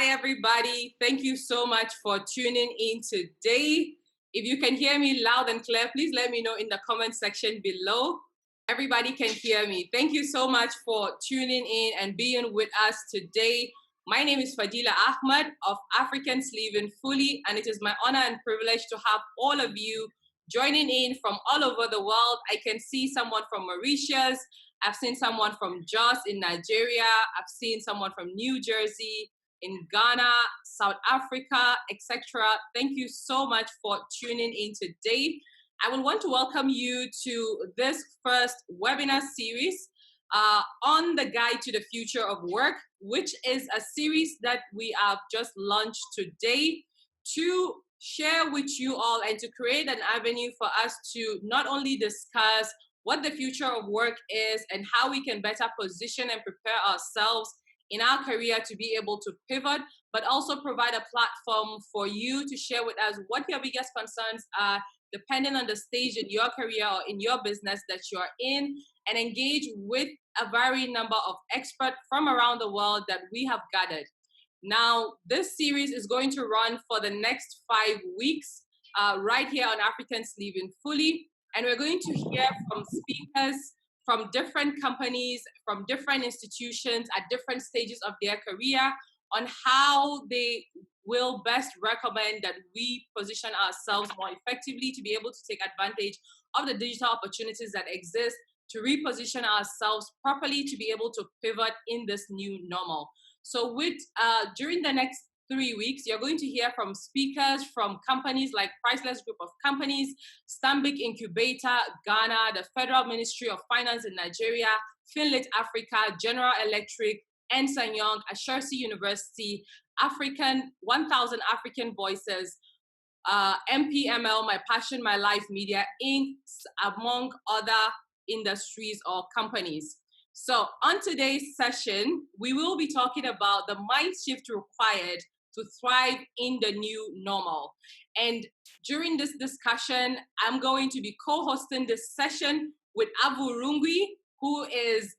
Hi, everybody. Thank you so much for tuning in today. If you can hear me loud and clear, please let me know in the comment section below. Everybody can hear me. Thank you so much for tuning in and being with us today. My name is Fadila Ahmad of Africans Living Fully, and it is my honor and privilege to have all of you joining in from all over the world. I can see someone from Mauritius. I've seen someone from Jos in Nigeria. I've seen someone from New Jersey, in Ghana, South Africa, etc. Thank you so much for tuning in today. I would want to welcome you to this first webinar series on the Guide to the Future of Work, which is a series that we have just launched today to share with you all and to create an avenue for us to not only discuss what the future of work is and how we can better position and prepare ourselves in our career to be able to pivot, but also provide a platform for you to share with us what your biggest concerns are, depending on the stage in your career or in your business that you are in, and engage with a varying number of experts from around the world that we have gathered. Now, this series is going to run for the next 5 weeks, right here on Africans Living Fully, and we're going to hear from speakers from different companies, from different institutions at different stages of their career on how they will best recommend that we position ourselves more effectively to be able to take advantage of the digital opportunities that exist, to reposition ourselves properly to be able to pivot in this new normal. So during the next 3 weeks, you're going to hear from speakers from companies like Priceless Group of Companies, Stanbic Incubator, Ghana, the Federal Ministry of Finance in Nigeria, Finlit Africa, General Electric, Ernst & Young, Ashersi University, 1000 African Voices, MPML, My Passion, My Life Media, Inc., among other industries or companies. So on today's session, we will be talking about the mind shift required to thrive in the new normal. And during this discussion, I'm going to be co-hosting this session with Avurungwi, who is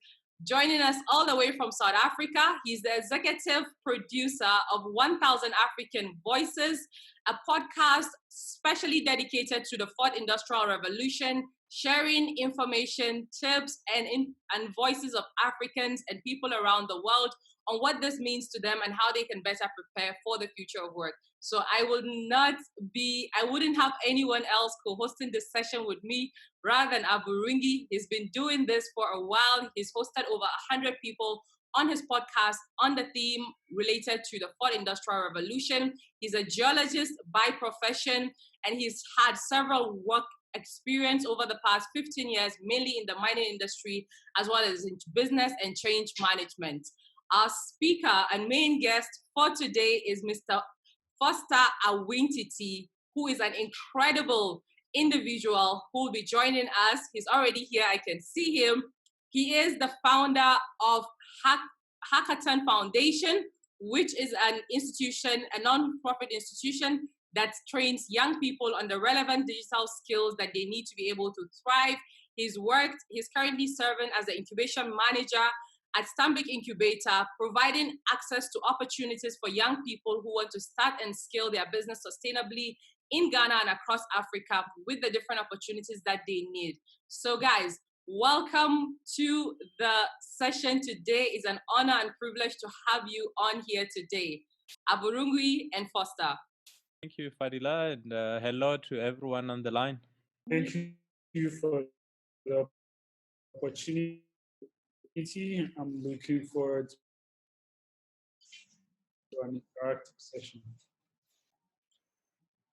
joining us all the way from South Africa. He's the executive producer of 1000 African Voices, a podcast specially dedicated to the fourth industrial revolution, sharing information, tips, and voices of Africans and people around the world on what this means to them and how they can better prepare for the future of work. So I wouldn't have anyone else co-hosting this session with me rather than Avurungwi. He's been doing this for a while. He's hosted over 100 people on his podcast on the theme related to the fourth industrial revolution. He's a geologist by profession, and he's had several work experience over the past 15 years, mainly in the mining industry, as well as in business and change management. Our speaker and main guest for today is Mr. Foster Awintiti, who is an incredible individual who will be joining us. He's already here. I can see him. He is the founder of Hackathon Foundation, which is an institution, a non-profit institution that trains young people on the relevant digital skills that they need to be able to thrive. He's currently serving as the Incubation Manager at Stanbic Incubator, providing access to opportunities for young people who want to start and scale their business sustainably in Ghana and across Africa with the different opportunities that they need. So guys, welcome to the session today. It's an honor and privilege to have you on here today. Avurungwi and Foster. Thank you, Fadila, and hello to everyone on the line. Thank you for the opportunity. I'm looking forward to an interactive session.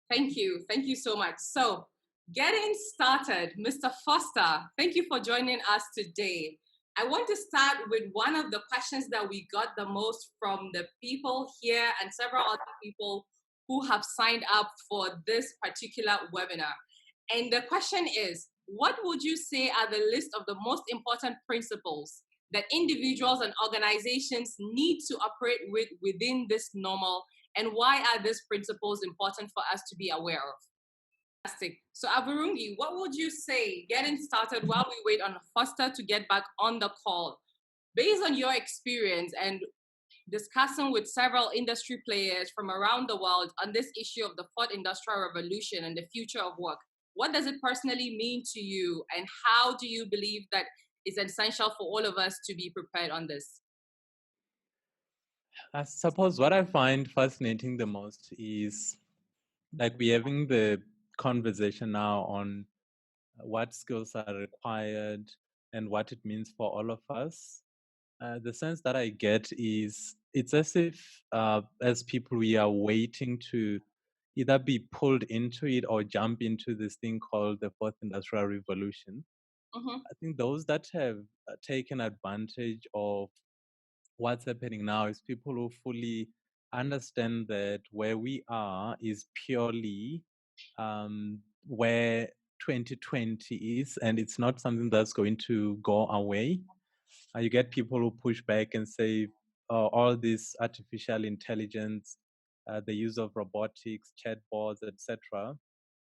Thank you. Thank you so much. So, getting started, Mr. Foster, thank you for joining us today. I want to start with one of the questions that we got the most from the people here and several other people who have signed up for this particular webinar. And the question is, what would you say are the list of the most important principles that individuals and organizations need to operate with within this normal, and why are these principles important for us to be aware of? Fantastic. So Avurungwi, what would you say, getting started while we wait on Foster to get back on the call, based on your experience and discussing with several industry players from around the world on this issue of the fourth industrial revolution and the future of work. What does it personally mean to you, and how do you believe that it's essential for all of us to be prepared on this? I suppose what I find fascinating the most is like we're having the conversation now on what skills are required and what it means for all of us. The sense that I get is it's as if, as people, we are waiting to either be pulled into it or jump into this thing called the fourth industrial revolution. I think those that have taken advantage of what's happening now is people who fully understand that where we are is purely where 2020 is, and it's not something that's going to go away. You get people who push back and say all this artificial intelligence, the use of robotics, chatbots, etc.,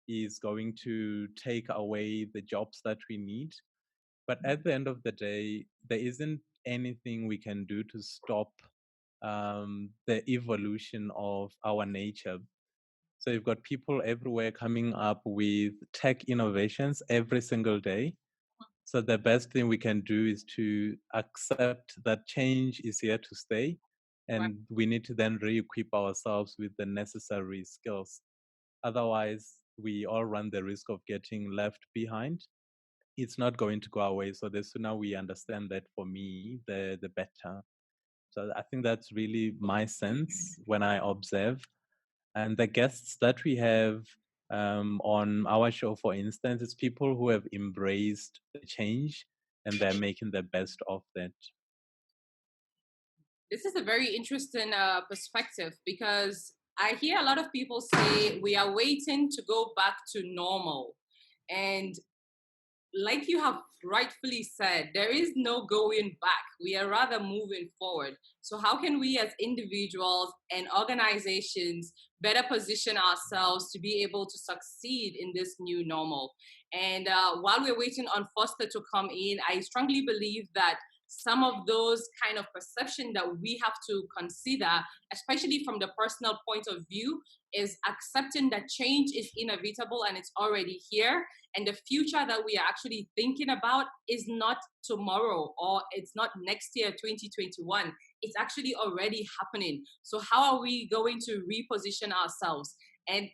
is going to take away the jobs that we need. But at the end of the day, there isn't anything we can do to stop the evolution of our nature. So you've got people everywhere coming up with tech innovations every single day. So the best thing we can do is to accept that change is here to stay, and we need to then re-equip ourselves with the necessary skills. Otherwise, we all run the risk of getting left behind. It's not going to go away. So the sooner we understand that, for me, the better. So I think that's really my sense when I observe. And the guests that we have on our show, for instance, it's people who have embraced the change and they're making the best of that. This is a very interesting perspective, because I hear a lot of people say we are waiting to go back to normal. And like you have rightfully said, there is no going back. We are rather moving forward. So how can we as individuals and organizations better position ourselves to be able to succeed in this new normal? And while we're waiting on Foster to come in, I strongly believe that some of those kind of perception that we have to consider, especially from the personal point of view, is accepting that change is inevitable and it's already here. And the future that we are actually thinking about is not tomorrow, or it's not next year, 2021. It's actually already happening. So how are we going to reposition ourselves? And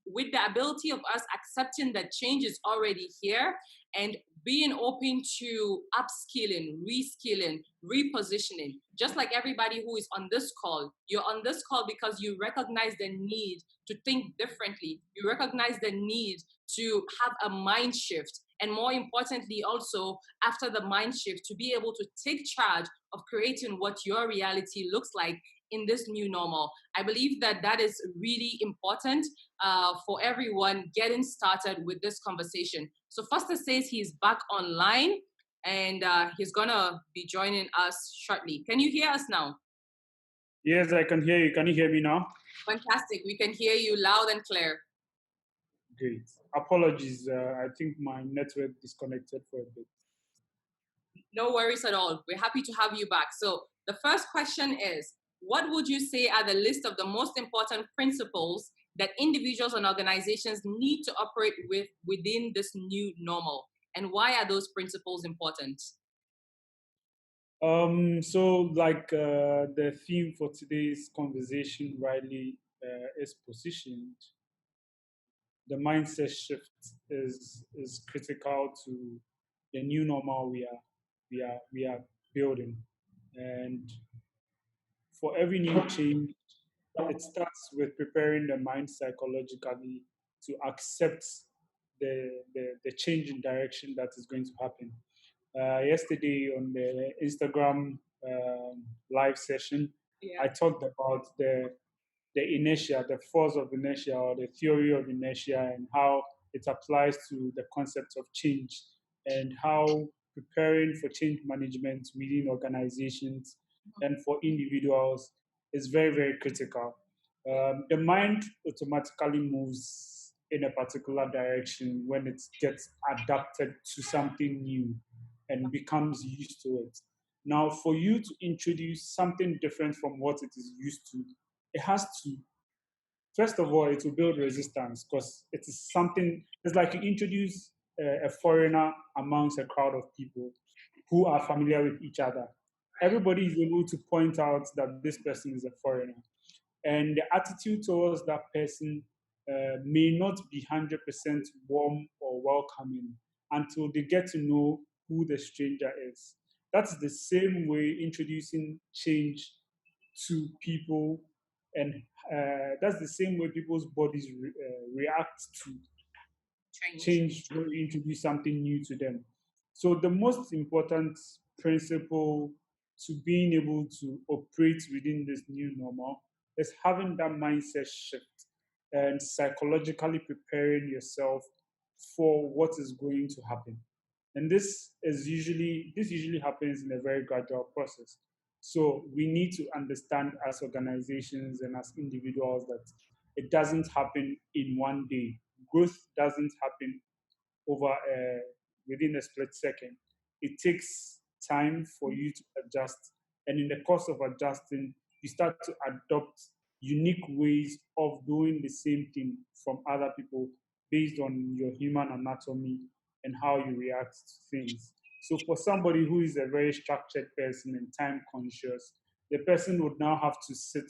with the ability of us accepting that change is already here and being open to upskilling, reskilling, repositioning, just like everybody who is on this call, you're on this call because you recognize the need to think differently. You recognize the need to have a mind shift. And more importantly, also after the mind shift, to be able to take charge of creating what your reality looks like in this new normal. I believe that that is really important for everyone getting started with this conversation. So Foster says he's back online, and he's gonna be joining us shortly. Can you hear us now? Yes, I can hear you. Can you hear me now? Fantastic. We can hear you loud and clear. Great. Apologies. I think my network disconnected for a bit. No worries at all. We're happy to have you back. So the first question is, what would you say are the list of the most important principles that individuals and organizations need to operate with within this new normal? And why are those principles important? So like the theme for today's conversation rightly is positioned, the mindset shift is critical to the new normal we are building. And for every new change, it starts with preparing the mind psychologically to accept the change in direction that is going to happen. Yesterday on the Instagram live session, I talked about the inertia, the force of inertia, or the theory of inertia, and how it applies to the concept of change, and how preparing for change management within organizations and for individuals is very, very critical. The mind automatically moves in a particular direction when it gets adapted to something new and becomes used to it. Now, for you to introduce something different from what it is used to, it has to, first of all, it will build resistance because it is something, it's like you introduce a foreigner amongst a crowd of people who are familiar with each other. Everybody is able to point out that this person is a foreigner. And the attitude towards that person may not be 100% warm or welcoming until they get to know who the stranger is. That's the same way introducing change to people, and that's the same way people's bodies react to change when you introduce something new to them. So the most important principle to being able to operate within this new normal is having that mindset shift and psychologically preparing yourself for what is going to happen. And this usually happens in a very gradual process. So we need to understand as organizations and as individuals that it doesn't happen in one day. Growth doesn't happen over within a split second. It takes time for you to adjust, and in the course of adjusting, you start to adopt unique ways of doing the same thing from other people based on your human anatomy and how you react to things. So for somebody who is a very structured person and time conscious, the person would now have to sit,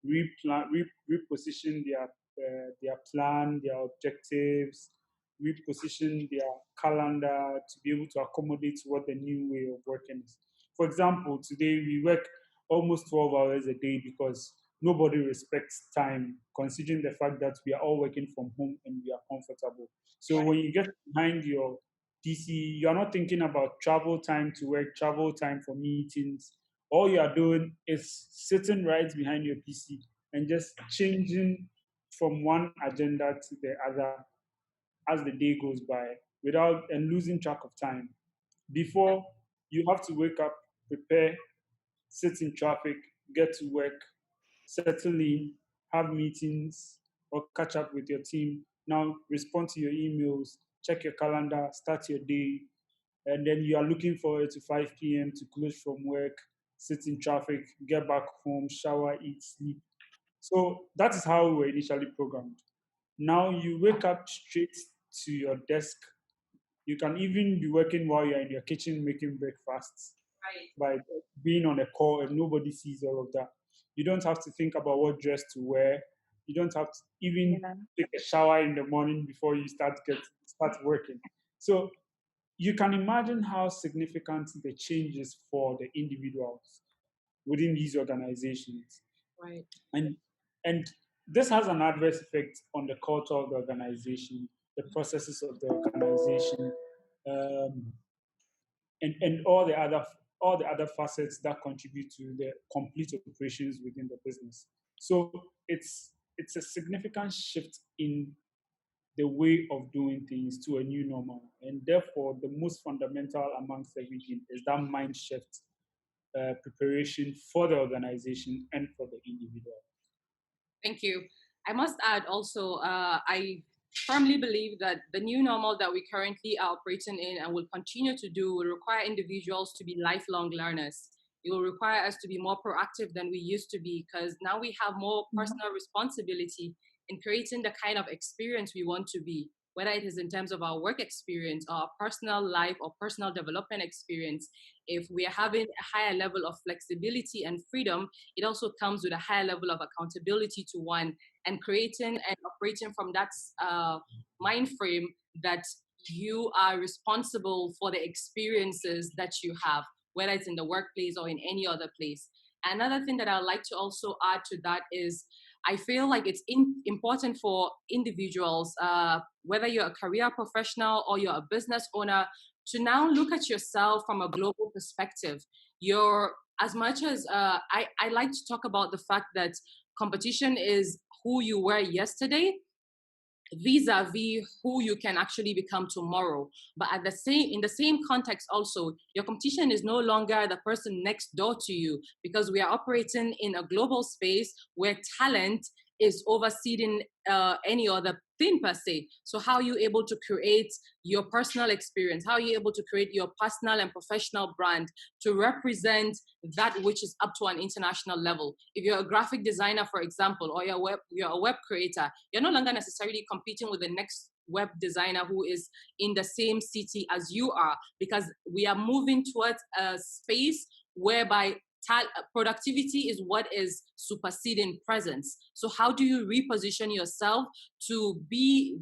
reposition their plan, their objectives, reposition their calendar to be able to accommodate what the new way of working is. For example, today we work almost 12 hours a day because nobody respects time, considering the fact that we are all working from home and we are comfortable. So when you get behind your PC, you're not thinking about travel time to work, travel time for meetings. All you are doing is sitting right behind your PC and just changing from one agenda to the other as the day goes by without and losing track of time. Before you have to wake up, prepare, sit in traffic, get to work, settle in, have meetings, or catch up with your team. Now respond to your emails, check your calendar, start your day, and then you are looking forward to 5 p.m. to close from work, sit in traffic, get back home, shower, eat, sleep. So that is how we were initially programmed. Now you wake up straight to your desk. You can even be working while you're in your kitchen making breakfast by being on a call and nobody sees all of that. You don't have to think about what dress to wear. You don't have to even take a shower in the morning before you start working. So you can imagine how significant the change is for the individuals within these organizations. Right. And this has an adverse effect on the culture of the organization, the processes of the organization, um, and all the other facets that contribute to the complete operations within the business. So it's a significant shift in the way of doing things to a new normal, and therefore the most fundamental amongst everything is that mind shift preparation for the organization and for the individual. Thank you. I must add also, I firmly believe that the new normal that we currently are operating in and will continue to do will require individuals to be lifelong learners. It will require us to be more proactive than we used to be because now we have more personal responsibility in creating the kind of experience we want to be, whether it is in terms of our work experience or our personal life or personal development experience. If we are having a higher level of flexibility and freedom, it also comes with a higher level of accountability to one and creating and operating from that mind frame that you are responsible for the experiences that you have, whether it's in the workplace or in any other place. Another thing that I'd like to also add to that is I feel like it's important for individuals, whether you're a career professional or you're a business owner, to now look at yourself from a global perspective. You're, as much as I like to talk about the fact that competition is who you were yesterday, vis-a-vis who you can actually become tomorrow. But at the same, in the same context also, your competition is no longer the person next door to you because we are operating in a global space where talent is overseeing any other thing per se. So how are you able to create your personal experience? How are you able to create your personal and professional brand to represent that which is up to an international level? If you're a graphic designer, for example, or you're a web creator, you're no longer necessarily competing with the next web designer who is in the same city as you are, because we are moving towards a space whereby productivity is what is superseding presence. So how do you reposition yourself to be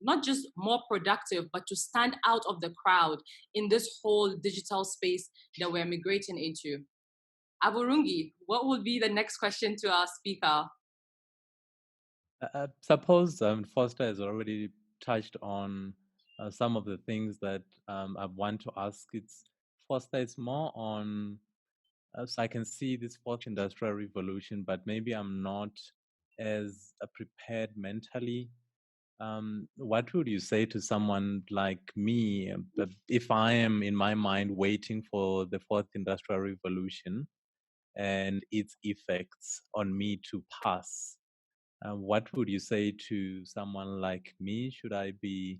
not just more productive, but to stand out of the crowd in this whole digital space that we're migrating into? Aburungi, what would be the next question to our speaker? Suppose Foster has already touched on some of the things that I want to ask. Foster, it's more on, so I can see this fourth industrial revolution, but maybe I'm not as prepared mentally. What would you say to someone like me if I am in my mind waiting for the fourth industrial revolution and its effects on me to pass? What would you say to someone like me? Should I be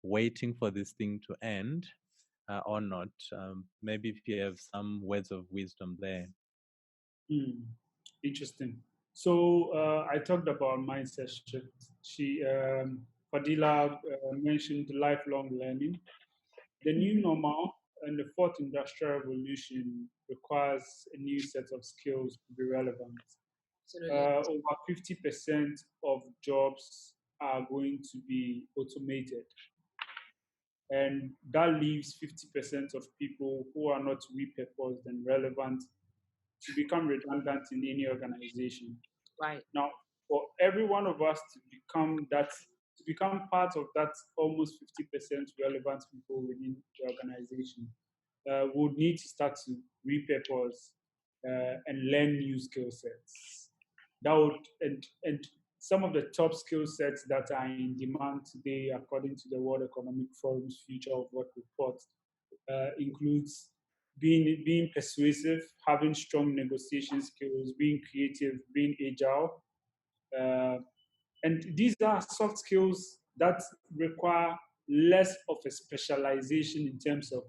waiting for this thing to end or not? Maybe if you have some words of wisdom there. Interesting. So I talked about mindset shift. Fadila mentioned lifelong learning. The new normal and the fourth industrial revolution requires a new set of skills to be relevant. Over 50% of jobs are going to be automated. And that leaves 50% of people who are not repurposed and relevant to become redundant in any organization. Right. Now, for every one of us to become part of that almost 50% relevant people within the organization, would need to start to repurpose and learn new skill sets. That would and some of the top skill sets that are in demand today, according to the World Economic Forum's Future of Work report, includes being persuasive, having strong negotiation skills, being creative, being agile. Uh, and these are soft skills that require less of a specialization in terms of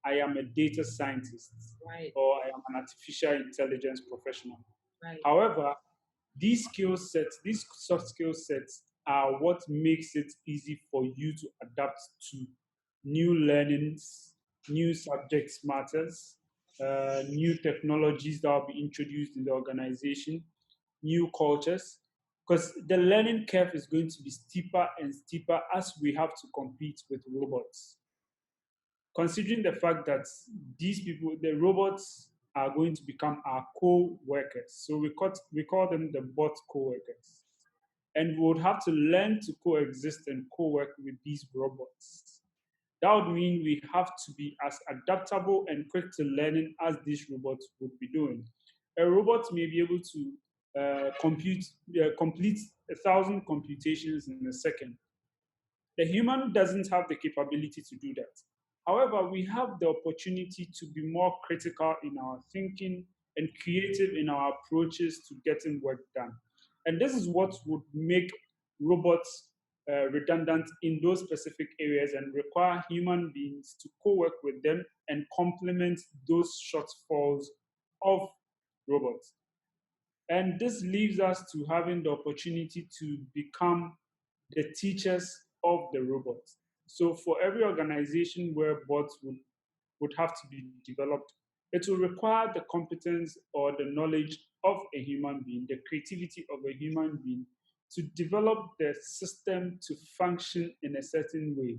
I am a data scientist, right, or I am an artificial intelligence professional. right. However, these skill sets, these soft skill sets, are what makes it easy for you to adapt to new learnings, new subject matters, new technologies that will be introduced in the organization, new cultures, because the learning curve is going to be steeper and steeper as we have to compete with robots. Considering the fact that these people, the robots, are going to become our co-workers. So we call them the bot co-workers. And we would have to learn to coexist and co-work with these robots. That would mean we have to be as adaptable and quick to learning as these robots would be doing. A robot may be able to complete 1,000 computations in a second. The human doesn't have the capability to do that. However, we have the opportunity to be more critical in our thinking and creative in our approaches to getting work done. And this is what would make robots redundant in those specific areas and require human beings to co-work with them and complement those shortfalls of robots. And this leaves us to having the opportunity to become the teachers of the robots. So for every organization where bots would have to be developed, it will require the competence or the knowledge of a human being, the creativity of a human being to develop the system to function in a certain way.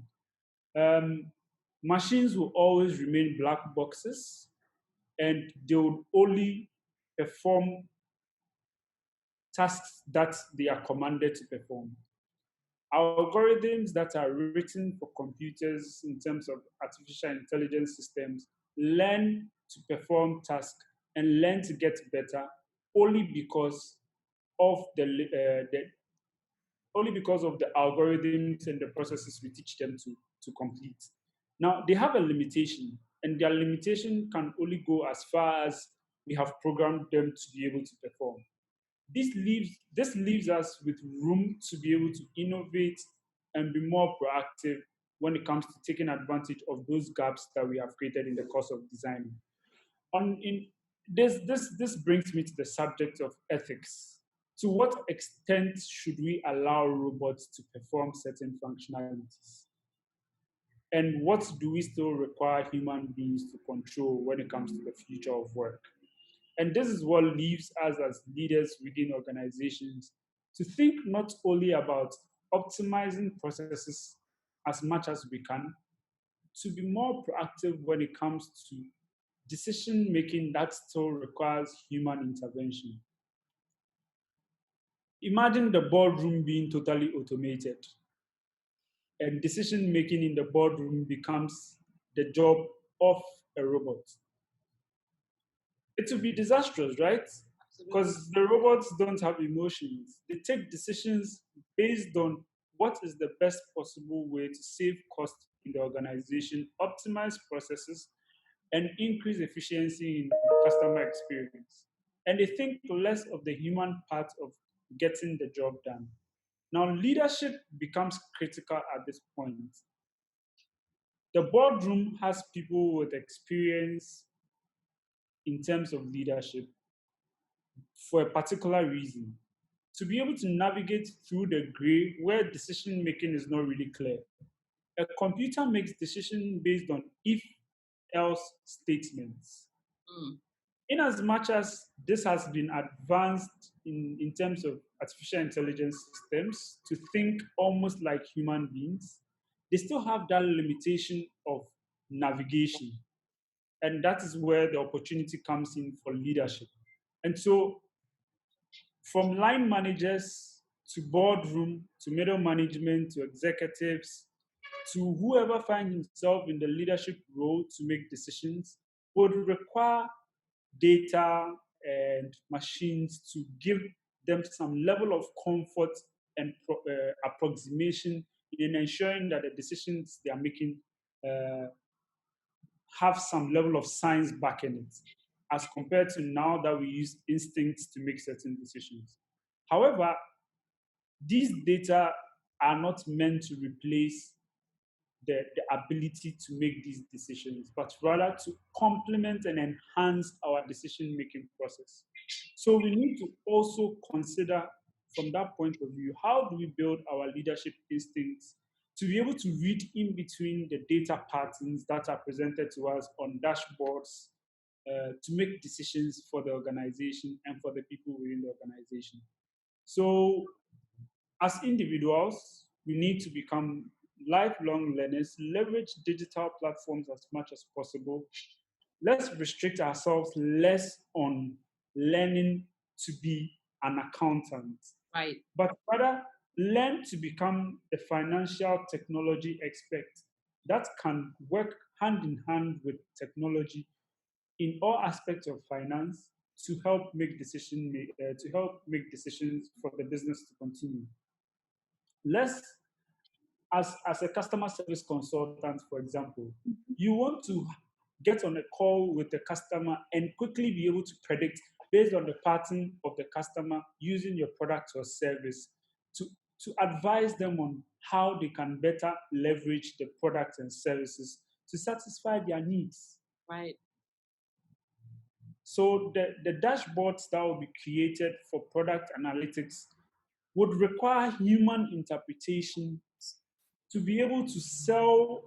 Machines will always remain black boxes, and they would only perform tasks that they are commanded to perform. Algorithms that are written for computers in terms of artificial intelligence systems learn to perform tasks and learn to get better only because of the only because of the algorithms and the processes we teach them to complete. Now, they have a limitation, and their limitation can only go as far as we have programmed them to be able to perform. This leaves us with room to be able to innovate and be more proactive when it comes to taking advantage of those gaps that we have created in the course of designing. On in this brings me to the subject of ethics. To what extent should we allow robots to perform certain functionalities? And what do we still require human beings to control when it comes to the future of work? And this is what leaves us as leaders within organizations to think not only about optimizing processes as much as we can, to be more proactive when it comes to decision making that still requires human intervention. Imagine the boardroom being totally automated and decision making in the boardroom becomes the job of a robot. It will be disastrous, right? Because the robots don't have emotions. They take decisions based on what is the best possible way to save cost in the organization, optimize processes, and increase efficiency in customer experience. And they think less of the human part of getting the job done. Now, leadership becomes critical at this point. The boardroom has people with experience in terms of leadership for a particular reason. To be able to navigate through the gray where decision making is not really clear. A computer makes decisions based on if else statements. Mm. In as much as this has been advanced in terms of artificial intelligence systems to think almost like human beings, they still have that limitation of navigation. And that is where the opportunity comes in for leadership. And so, from line managers to boardroom to middle management to executives to whoever finds himself in the leadership role to make decisions would require data and machines to give them some level of comfort and approximation in ensuring that the decisions they are making uh, have some level of science backing it, as compared to now that we use instincts to make certain decisions. However, these data are not meant to replace the ability to make these decisions, but rather to complement and enhance our decision making process. So we need to also consider from that point of view, how do we build our leadership instincts to be able to read in between the data patterns that are presented to us on dashboards to make decisions for the organization and for the people within the organization. So as individuals, we need to become lifelong learners, leverage digital platforms as much as possible. Let's restrict ourselves less on learning to be an accountant, Right. but rather learn to become a financial technology expert that can work hand in hand with technology in all aspects of finance to help to help make decisions for the business to continue. Let's as a customer service consultant, for example, you want to get on a call with the customer and quickly be able to predict based on the pattern of the customer using your product or service to, to advise them on how they can better leverage the products and services to satisfy their needs. Right. So the dashboards that will be created for product analytics would require human interpretation to be able to sell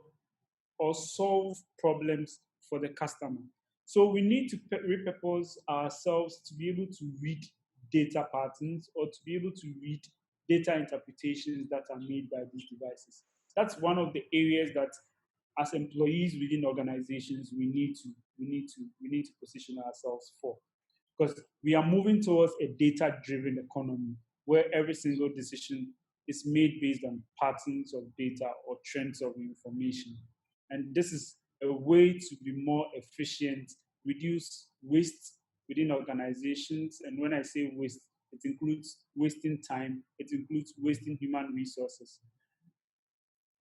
or solve problems for the customer. So we need to repurpose ourselves to be able to read data patterns or to be able to read data interpretations that are made by these devices. That's one of the areas that as employees within organizations we need to position ourselves for, because we are moving towards a data-driven economy where every single decision is made based on patterns of data or trends of information. And this is a way to be more efficient, reduce waste within organizations. And when I say waste, it includes wasting time, it includes wasting human resources.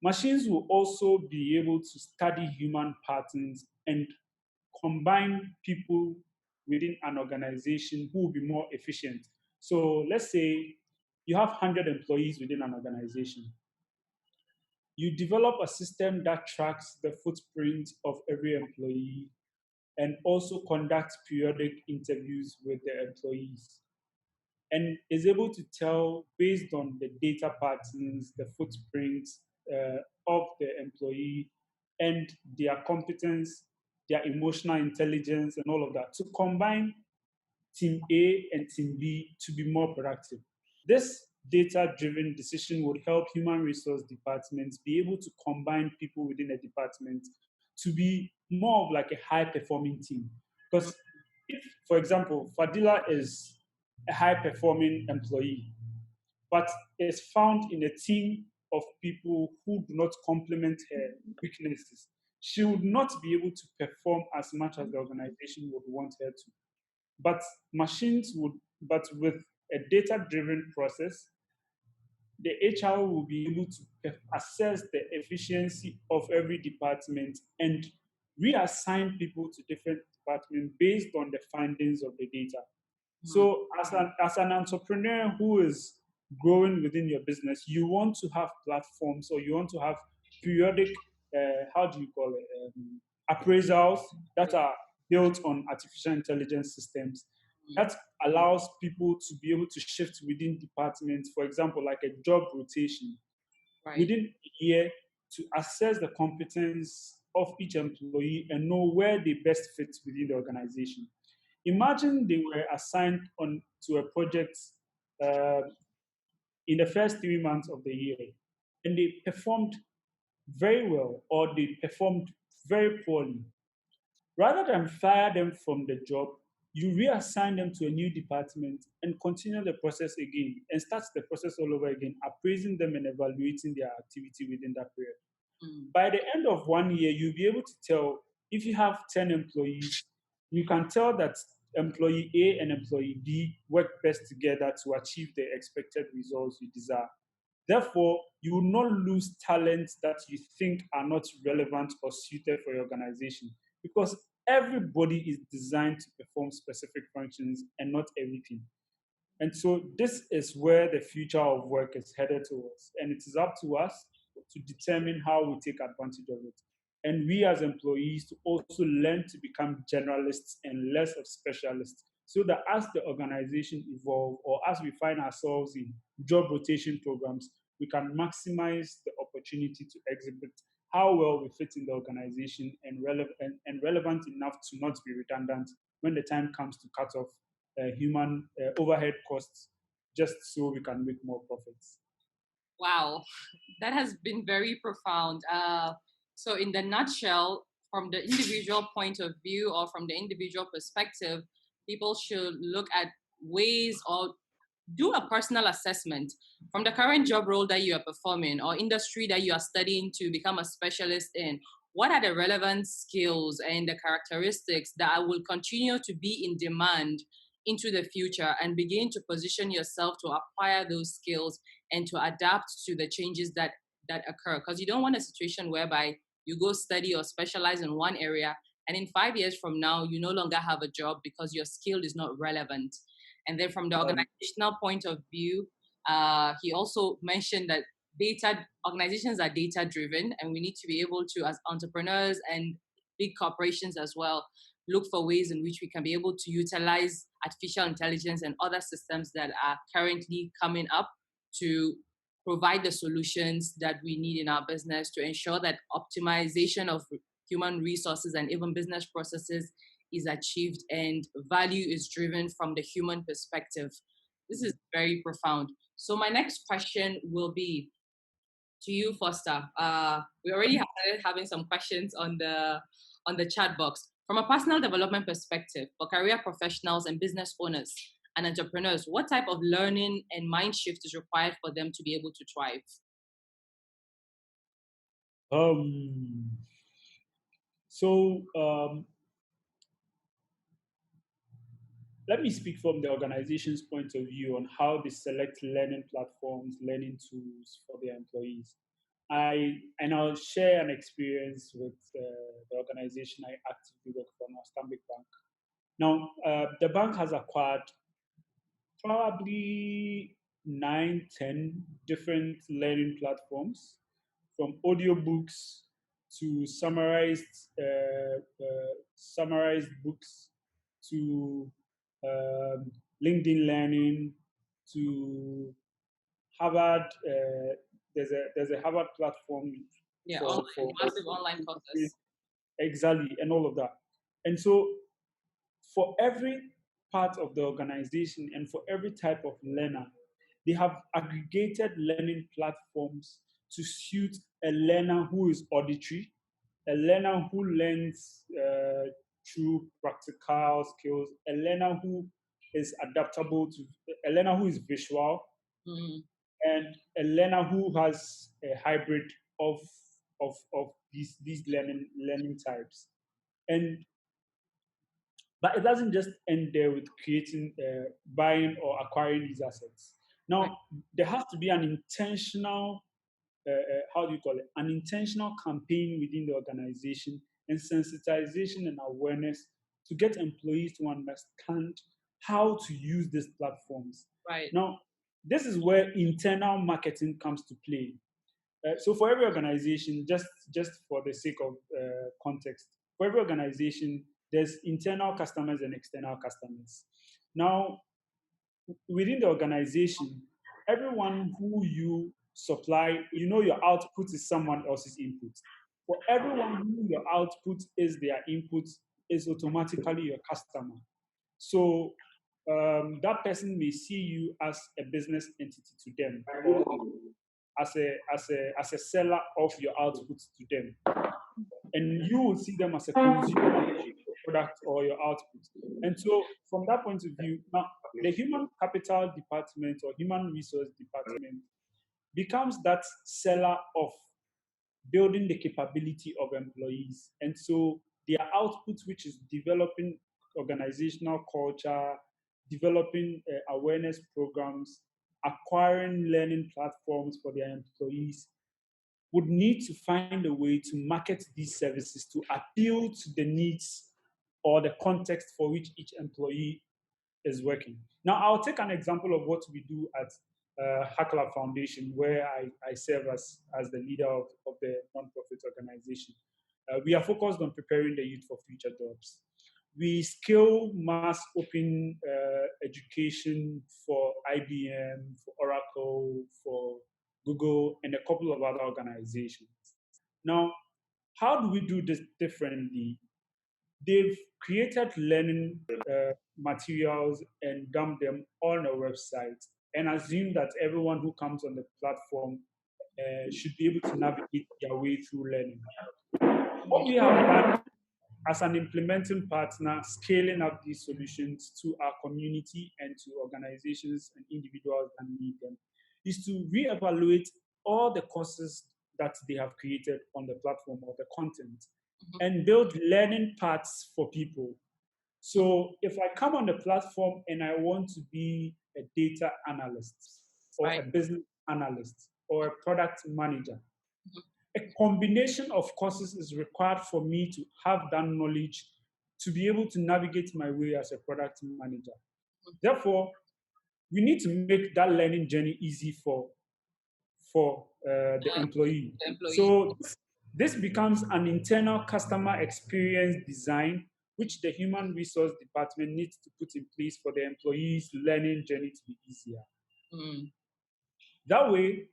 Machines will also be able to study human patterns and combine people within an organization who will be more efficient. So let's say you have 100 employees within an organization. You develop a system that tracks the footprint of every employee and also conducts periodic interviews with the employees and is able to tell based on the data patterns, the footprints of the employee and their competence, their emotional intelligence, and all of that to combine team A and team B to be more productive. This data-driven decision would help human resource departments be able to combine people within a department to be more of like a high-performing team. Because if, for example, Fadila is a high-performing employee, but is found in a team of people who do not complement her weaknesses, she would not be able to perform as much as the organization would want her to. But machines would, but with a data-driven process, the HR will be able to assess the efficiency of every department and reassign people to different departments based on the findings of the data. So as an entrepreneur who is growing within your business, you want to have platforms or you want to have periodic, how do you call it, appraisals that are built on artificial intelligence systems that allows people to be able to shift within departments, for example, like a job rotation within a year to assess the competence of each employee and know where they best fit within the organization. Imagine they were assigned on to a project uh, in the first 3 months of the year and they performed very well or they performed very poorly. Rather than fire them from the job, you reassign them to a new department and continue the process again and start the process all over again, appraising them and evaluating their activity within that period. By the end of 1 year, you'll be able to tell if you have 10 employees, you can tell that employee A and employee B work best together to achieve the expected results you desire. Therefore, you will not lose talents that you think are not relevant or suited for your organization because everybody is designed to perform specific functions and not everything. And so this is where the future of work is headed towards. And it is up to us to determine how we take advantage of it. And we as employees to also learn to become generalists and less of specialists. So that as the organization evolve or as we find ourselves in job rotation programs, we can maximize the opportunity to exhibit how well we fit in the organization and relevant enough to not be redundant when the time comes to cut off human overhead costs just so we can make more profits. Wow, that has been very profound. So, in the nutshell, from the individual point of view or from the individual perspective, people should look at ways or do a personal assessment from the current job role that you are performing or industry that you are studying to become a specialist in. What are the relevant skills and the characteristics that will continue to be in demand into the future, and begin to position yourself to acquire those skills and to adapt to the changes that occur? Because you don't want a situation whereby you go study or specialize in one area and in 5 years from now you no longer have a job because your skill is not relevant. And then from the organizational point of view, he also mentioned that data organizations are data driven, and we need to be able to, as entrepreneurs and big corporations as well, look for ways in which we can be able to utilize artificial intelligence and other systems that are currently coming up to provide the solutions that we need in our business to ensure that optimization of human resources and even business processes is achieved and value is driven from the human perspective. This is very profound. So my next question will be to you, Foster. We already started having some questions on the chat box. From a personal development perspective, for career professionals and business owners and entrepreneurs, what type of learning and mind shift is required for them to be able to thrive? So let me speak from the organization's point of view on how they select learning platforms, learning tools for their employees. I'll share an experience with the organization I actively work for now, Stanbic Bank. Now, the bank has acquired probably 9, 10 different learning platforms, from audiobooks to summarized books to um, LinkedIn Learning to Harvard. There's a Harvard platform Yeah, for online, massive online courses. exactly, and all of that. And so for every part of the organization and for every type of learner, they have aggregated learning platforms to suit a learner who is auditory, a learner who learns through practical skills, a learner who is adaptable to, a learner who is visual, and a learner who has a hybrid of these learning types. And but it doesn't just end there with creating, buying or acquiring these assets. Now, there has to be an intentional, how do you call it? An intentional campaign within the organization and sensitization and awareness to get employees to understand how to use these platforms. Right. Now, this is where internal marketing comes to play. So for every organization, just for the sake of context, for every organization, there's internal customers and external customers. Now, within the organization, everyone who you supply, your output is someone else's input. For everyone who your output is their input, is automatically your customer. So that person may see you as a business entity to them, or as a seller of your output to them, and you will see them as a consumer of your product or your output. And so, from that point of view, now the human capital department or human resource department becomes that seller of building the capability of employees. And so, their output, which is developing organizational culture, developing awareness programs, acquiring learning platforms for their employees, would need to find a way to market these services to appeal to the needs or the context for which each employee is working. Now, I'll take an example of what we do at Hakla Foundation, where I serve as the leader of the nonprofit organization. We are focused on preparing the youth for future jobs. We scale mass open education for IBM, for Oracle, for Google, and a couple of other organizations. Now, how do we do this differently? They've created learning materials and dumped them on a website and assume that everyone who comes on the platform should be able to navigate their way through learning. What we have done as an implementing partner, scaling up these solutions to our community and to organizations and individuals that need them, is to reevaluate all the courses that they have created on the platform or the content and build learning paths for people. So if I come on the platform and I want to be a data analyst or a business analyst or a product manager, a combination of courses is required for me to have that knowledge to be able to navigate my way as a product manager. Therefore, we need to make that learning journey easy for the employee. So this becomes an internal customer experience design, which the human resource department needs to put in place for the employee's learning journey to be easier. That way,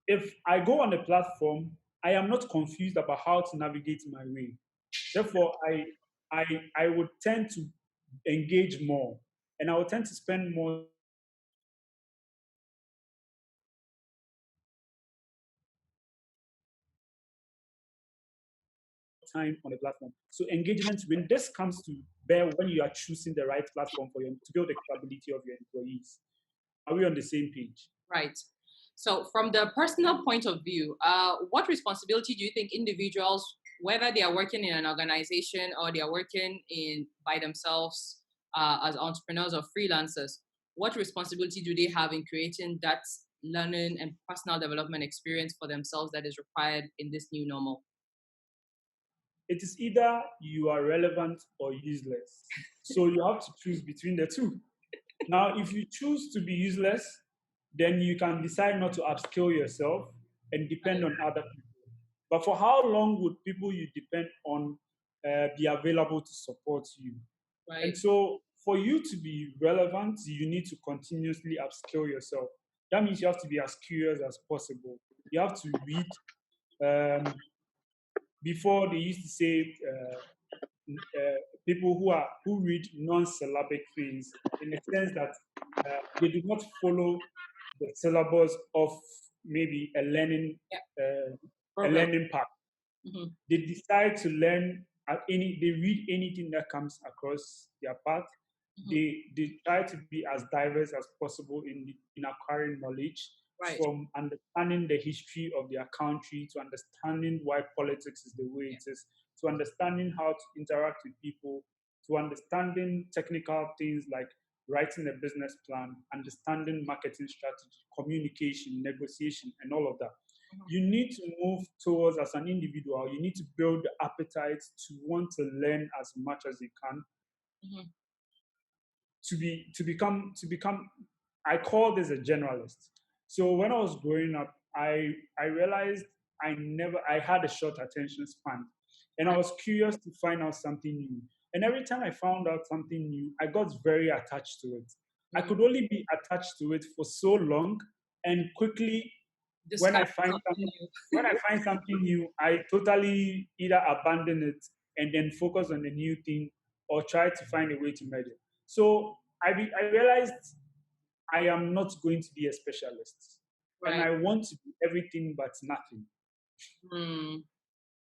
if I go on the platform, I am not confused about how to navigate my way. Therefore, I would tend to engage more, and I would tend to spend more time on the platform. So engagement, when this comes to bear, when you are choosing the right platform for you to build the capability of your employees, are we on the same page? Right. So from the personal point of view, what responsibility do you think individuals, whether they are working in an organization or they are working by themselves as entrepreneurs or freelancers, what responsibility do they have in creating that learning and personal development experience for themselves that is required in this new normal? It is either you are relevant or useless. So you have to choose between the two. Now, if you choose to be useless, then you can decide not to upskill yourself and depend on other people. But for how long would people you depend on be available to support you? Right. And so, for you to be relevant, you need to continuously upskill yourself. That means you have to be as curious as possible. You have to read. Before they used to say people who read non-syllabic things, in the sense that they do not follow the syllabus of maybe a Program. learning path. Mhm. They decide to learn they read anything that comes across their path. They try to be as diverse as possible in acquiring knowledge, Right. from understanding the history of their country to understanding why politics is the way it is, to understanding how to interact with people, to understanding technical things like writing a business plan, understanding marketing strategy, communication, negotiation, and all of that. You need to move towards, as an individual, you need to build the appetite to want to learn as much as you can, Mhm. to become I call this a generalist. So when I was growing up, I realized I had a short attention span, and I was curious to find out something new. And every time I found out something new, I got very attached to it. I could only be attached to it for so long, and quickly when I Discover find something new. when I find something new, I totally either abandon it and then focus on the new thing, or try to find a way to merge it. So I realized I am not going to be a specialist, and Right. I want to be everything but nothing. Mm.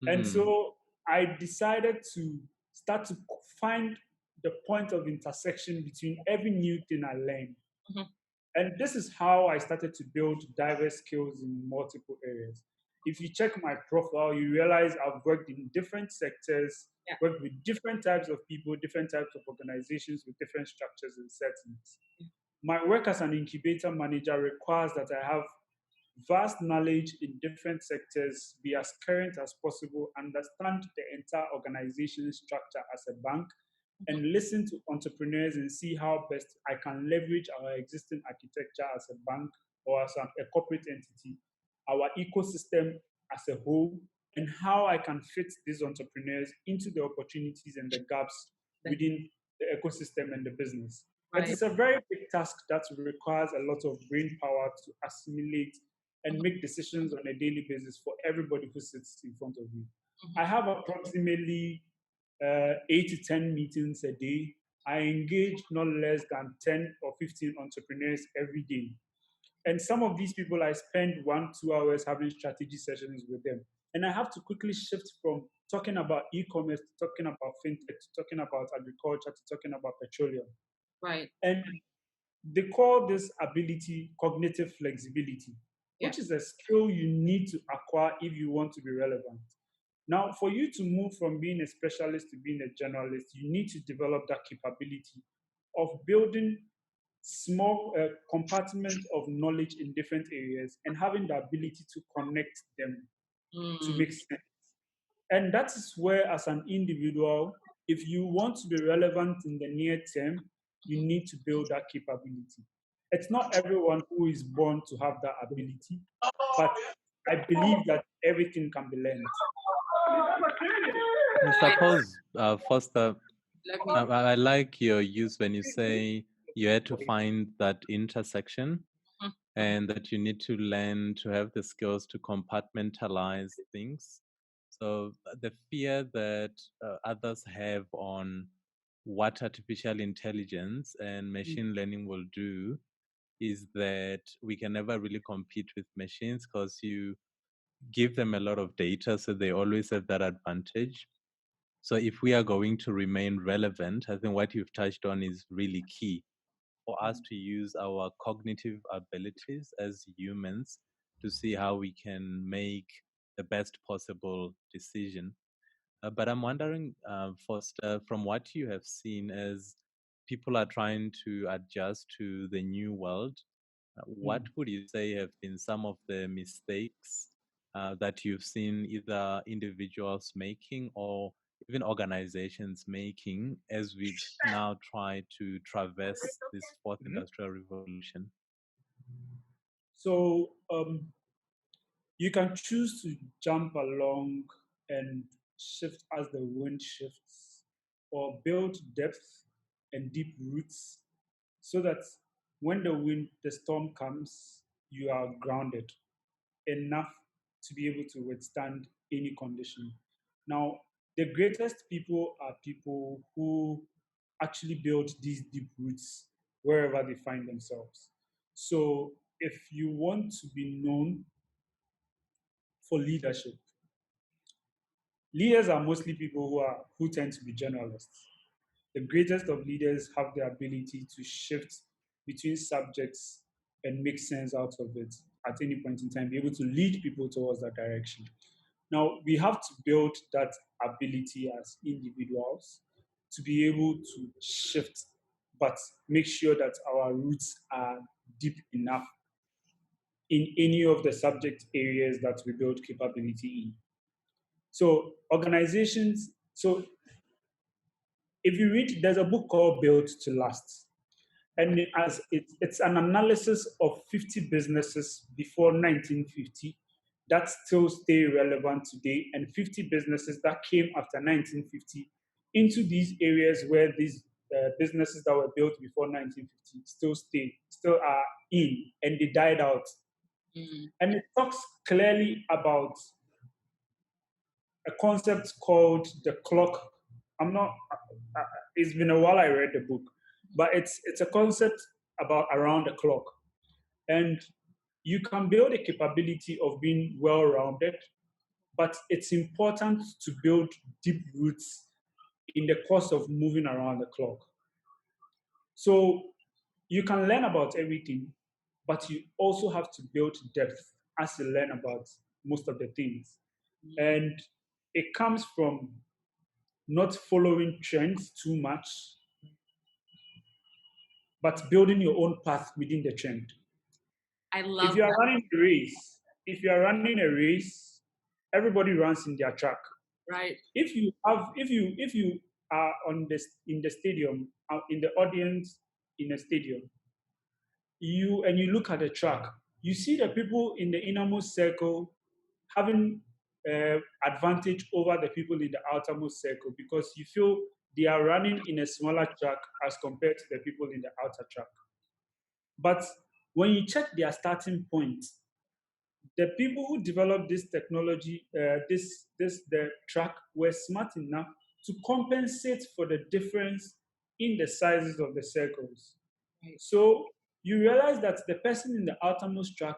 And so I decided to start to find the point of intersection between every new thing I learned. Mhm. And this is how I started to build diverse skills in multiple areas. If you check my profile, you realize I've worked in different sectors, Yeah. worked with different types of people, different types of organizations with different structures and settings. My work as an incubator manager requires that I have vast knowledge in different sectors, be as current as possible, understand the entire organization structure as a bank, and listen to entrepreneurs and see how best I can leverage our existing architecture as a bank or as a corporate entity, our ecosystem as a whole, and how I can fit these entrepreneurs into the opportunities and the gaps within the ecosystem and the business. Right. It is a very big task that requires a lot of brain power to assimilate and make decisions on a daily basis for everybody who sits in front of you. I have approximately 8 to 10 meetings a day. I engage not less than 10 or 15 entrepreneurs every day. And some of these people, I spend 1, 2 hours having strategy sessions with them. And I have to quickly shift from talking about e-commerce to talking about fintech, to talking about agriculture, to talking about petroleum. Right. And they call this ability cognitive flexibility, which is a skill you need to acquire if you want to be relevant. Now, for you to move from being a specialist to being a generalist, you need to develop that capability of building small compartments of knowledge in different areas and having the ability to connect them to make sense. And that is where, as an individual, if you want to be relevant in the near term, you need to build that capability. It's not everyone who is born to have that ability, but I believe that everything can be learned. I suppose, Foster, Let me. I like your use when you say you had to find that intersection and that you need to learn to have the skills to compartmentalize things. So the fear that others have on what artificial intelligence and machine learning will do is that we can never really compete with machines because you give them a lot of data, so they always have that advantage. So if we are going to remain relevant, I think what you've touched on is really key for us to use our cognitive abilities as humans to see how we can make the best possible decision. But I'm wondering, Foster, from what you have seen as people are trying to adjust to the new world, what would you say have been some of the mistakes that you've seen either individuals making or even organizations making as we now try to traverse this fourth industrial revolution? So you can choose to jump along and shift as the wind shifts, or build depth and deep roots so that when the storm comes, you are grounded enough to be able to withstand any condition. Now, the greatest people are people who actually build these deep roots wherever they find themselves. So, if you want to be known for leadership, leaders are mostly people who tend to be generalists. The greatest of leaders have the ability to shift between subjects and make sense out of it at any point in time, be able to lead people towards that direction. Now, we have to build that ability as individuals to be able to shift, but make sure that our roots are deep enough in any of the subject areas that we build capability in. So, organizations, so if you read, there's a book called Built to Last. And it's an analysis of 50 businesses before 1950 that still stay relevant today, and 50 businesses that came after 1950 into these areas where these businesses that were built before 1950 still are in, and they died out. And it talks clearly about a concept called the clock. It's been a while I read the book, but it's a concept about around the clock. And you can build a capability of being well-rounded, but it's important to build deep roots in the course of moving around the clock. So you can learn about everything, but you also have to build depth as you learn about most of the things. And it comes from not following trends too much, but building your own path within the trend. I love If you are that. running a race, everybody runs in their track. Right. If you are in the stadium, in the audience in a stadium, you look at the track, you see the people in the innermost circle having advantage over the people in the outermost circle, because you feel they are running in a smaller track as compared to the people in the outer track. But when you check their starting point, the people who developed this technology, the track, were smart enough to compensate for the difference in the sizes of the circles. So you realize that the person in the outermost track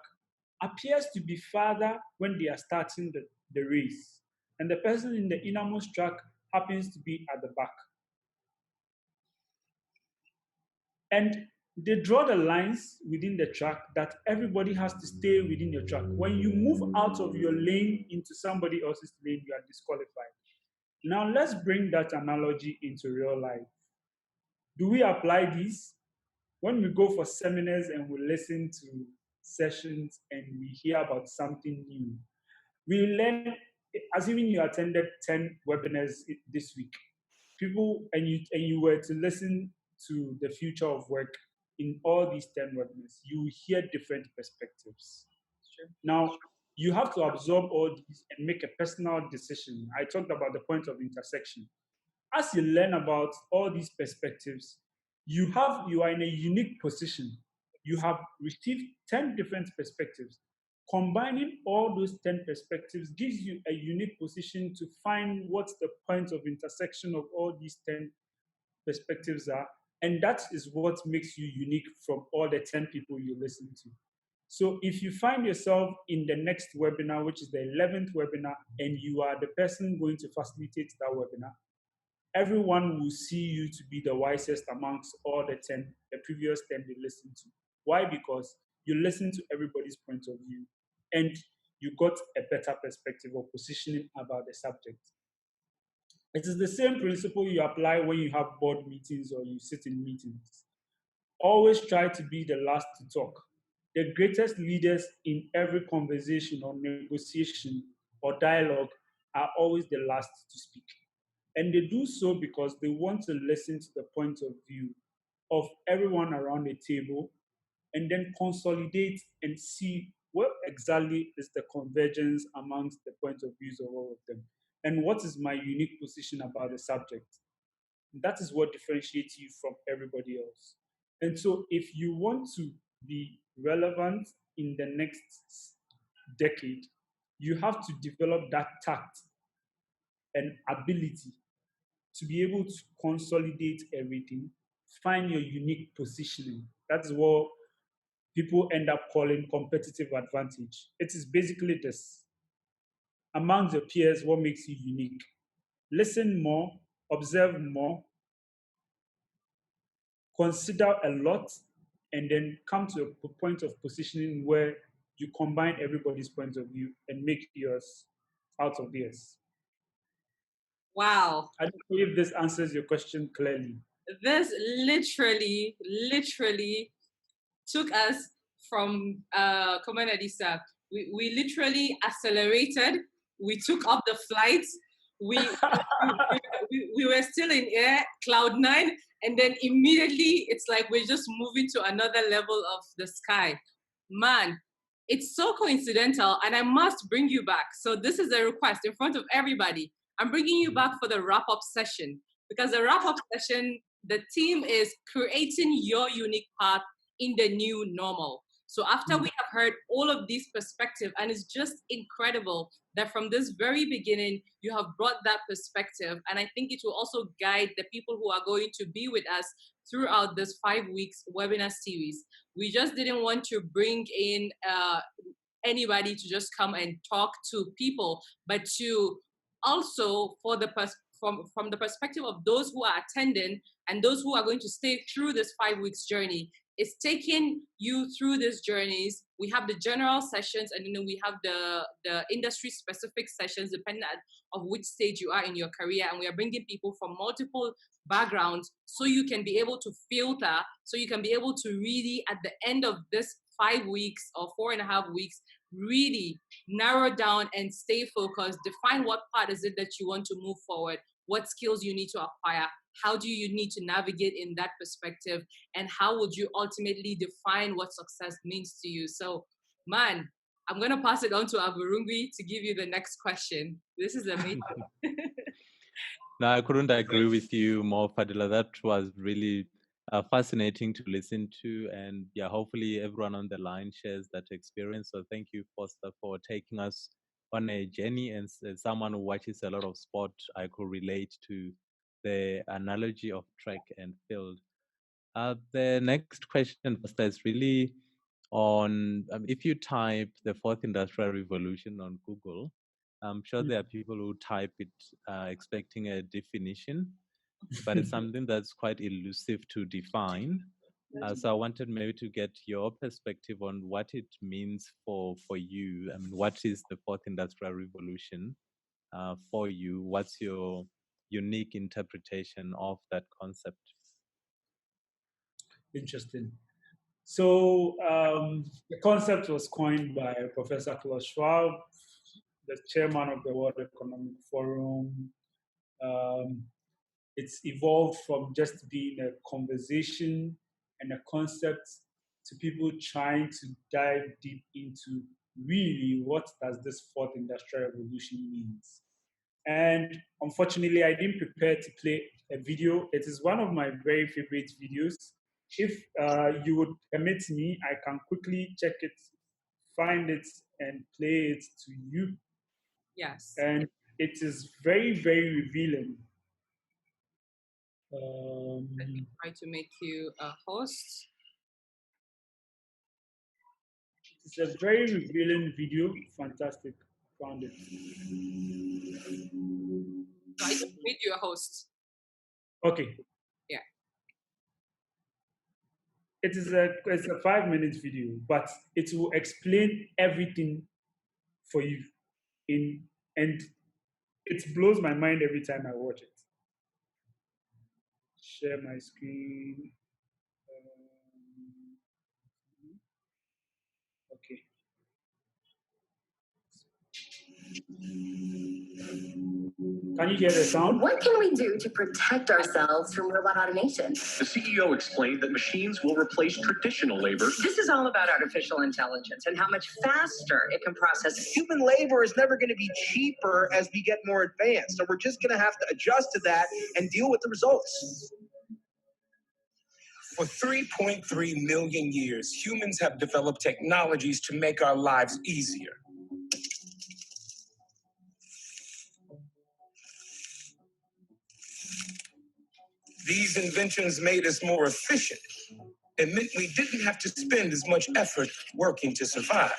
appears to be farther when they are starting the race, and the person in the innermost track happens to be at the back. And they draw the lines within the track that everybody has to stay within your track. When you move out of your lane into somebody else's lane, you are disqualified. Now let's bring that analogy into real life. Do we apply this? When we go for seminars and we listen to sessions and we hear about something new, we learn, assuming you attended 10 webinars this week, and you were to listen to the future of work in all these 10 webinars, you hear different perspectives. Sure. Now, you have to absorb all these and make a personal decision. I talked about the point of intersection. As you learn about all these perspectives, you are in a unique position. You have received 10 different perspectives. Combining all those 10 perspectives gives you a unique position to find what's the point of intersection of all these 10 perspectives are. And that is what makes you unique from all the 10 people you listen to. So if you find yourself in the next webinar, which is the 11th webinar, and you are the person going to facilitate that webinar, everyone will see you to be the wisest amongst all the previous 10 they listened to. Why? Because you listen to everybody's point of view, and you got a better perspective or positioning about the subject. It is the same principle you apply when you have board meetings or you sit in meetings. Always try to be the last to talk. The greatest leaders in every conversation or negotiation or dialogue are always the last to speak. And they do so because they want to listen to the point of view of everyone around the table and then consolidate and see what exactly is the convergence amongst the point of views of all of them and what is my unique position about the subject. That is what differentiates you from everybody else. And so, if you want to be relevant in the next decade, you have to develop that tact and ability to be able to consolidate everything, find your unique positioning. That's what people end up calling competitive advantage. It is basically this. Among your peers, what makes you unique? Listen more, observe more, consider a lot, and then come to a point of positioning where you combine everybody's point of view and make yours out of theirs. Wow. I don't know if this answers your question clearly. This literally took us from Commander Adisa. We literally accelerated. We took up the flight. We were still in air, cloud 9, and then immediately it's like we're just moving to another level of the sky. Man, it's so coincidental, and I must bring you back. So this is a request in front of everybody. I'm bringing you back for the wrap-up session, because the wrap-up session, the theme is creating your unique path in the new normal. So after we have heard all of these perspectives, and it's just incredible that from this very beginning, you have brought that perspective. And I think it will also guide the people who are going to be with us throughout this 5 weeks webinar series. We just didn't want to bring in anybody to just come and talk to people, but to also from the perspective of those who are attending and those who are going to stay through this 5 weeks journey. It's taking you through these journeys. We have the general sessions, and then we have the industry specific sessions depending on which stage you are in your career. And we are bringing people from multiple backgrounds so you can be able to filter, so you can be able to really, at the end of this 5 weeks or 4.5 weeks, really narrow down and stay focused, define what part is it that you want to move forward, what skills you need to acquire, how do you need to navigate in that perspective, and how would you ultimately define what success means to you. So, man, I'm going to pass it on to Avurungwi to give you the next question. This is amazing. No, I couldn't agree with you more, Fadila. That was really fascinating to listen to. And yeah, hopefully everyone on the line shares that experience. So thank you, Foster, for taking us on a journey. And as someone who watches a lot of sport, I could relate to the analogy of track and field. The next question, Foster, is really on if you type the fourth industrial revolution on Google, I'm sure there are people who type it expecting a definition, but it's something that's quite elusive to define. So I wanted maybe to get your perspective on what it means for you. I mean, what is the fourth industrial revolution for you? What's your unique interpretation of that concept? Interesting. So the concept was coined by Professor Klaus Schwab, the chairman of the World Economic Forum. It's evolved from just being a conversation and a concept to people trying to dive deep into really what does this fourth industrial revolution means. And unfortunately, I didn't prepare to play a video. It is one of my very favorite videos. If you would permit me, I can quickly check it, find it, and play it to you. Yes. And it is very, very revealing. Let me try to make you a host. It's a very revealing video. Fantastic. Found it. So I just made you a host. Okay. Yeah. It's a 5 minute video, but it will explain everything for you. And it blows my mind every time I watch it. Share my screen. Okay. Can you hear the sound? What can we do to protect ourselves from robot automation? The CEO explained that machines will replace traditional labor. This is all about artificial intelligence and how much faster it can process. Human labor is never going to be cheaper as we get more advanced. So we're just going to have to adjust to that and deal with the results. For 3.3 million years, humans have developed technologies to make our lives easier. These inventions made us more efficient. It meant we didn't have to spend as much effort working to survive.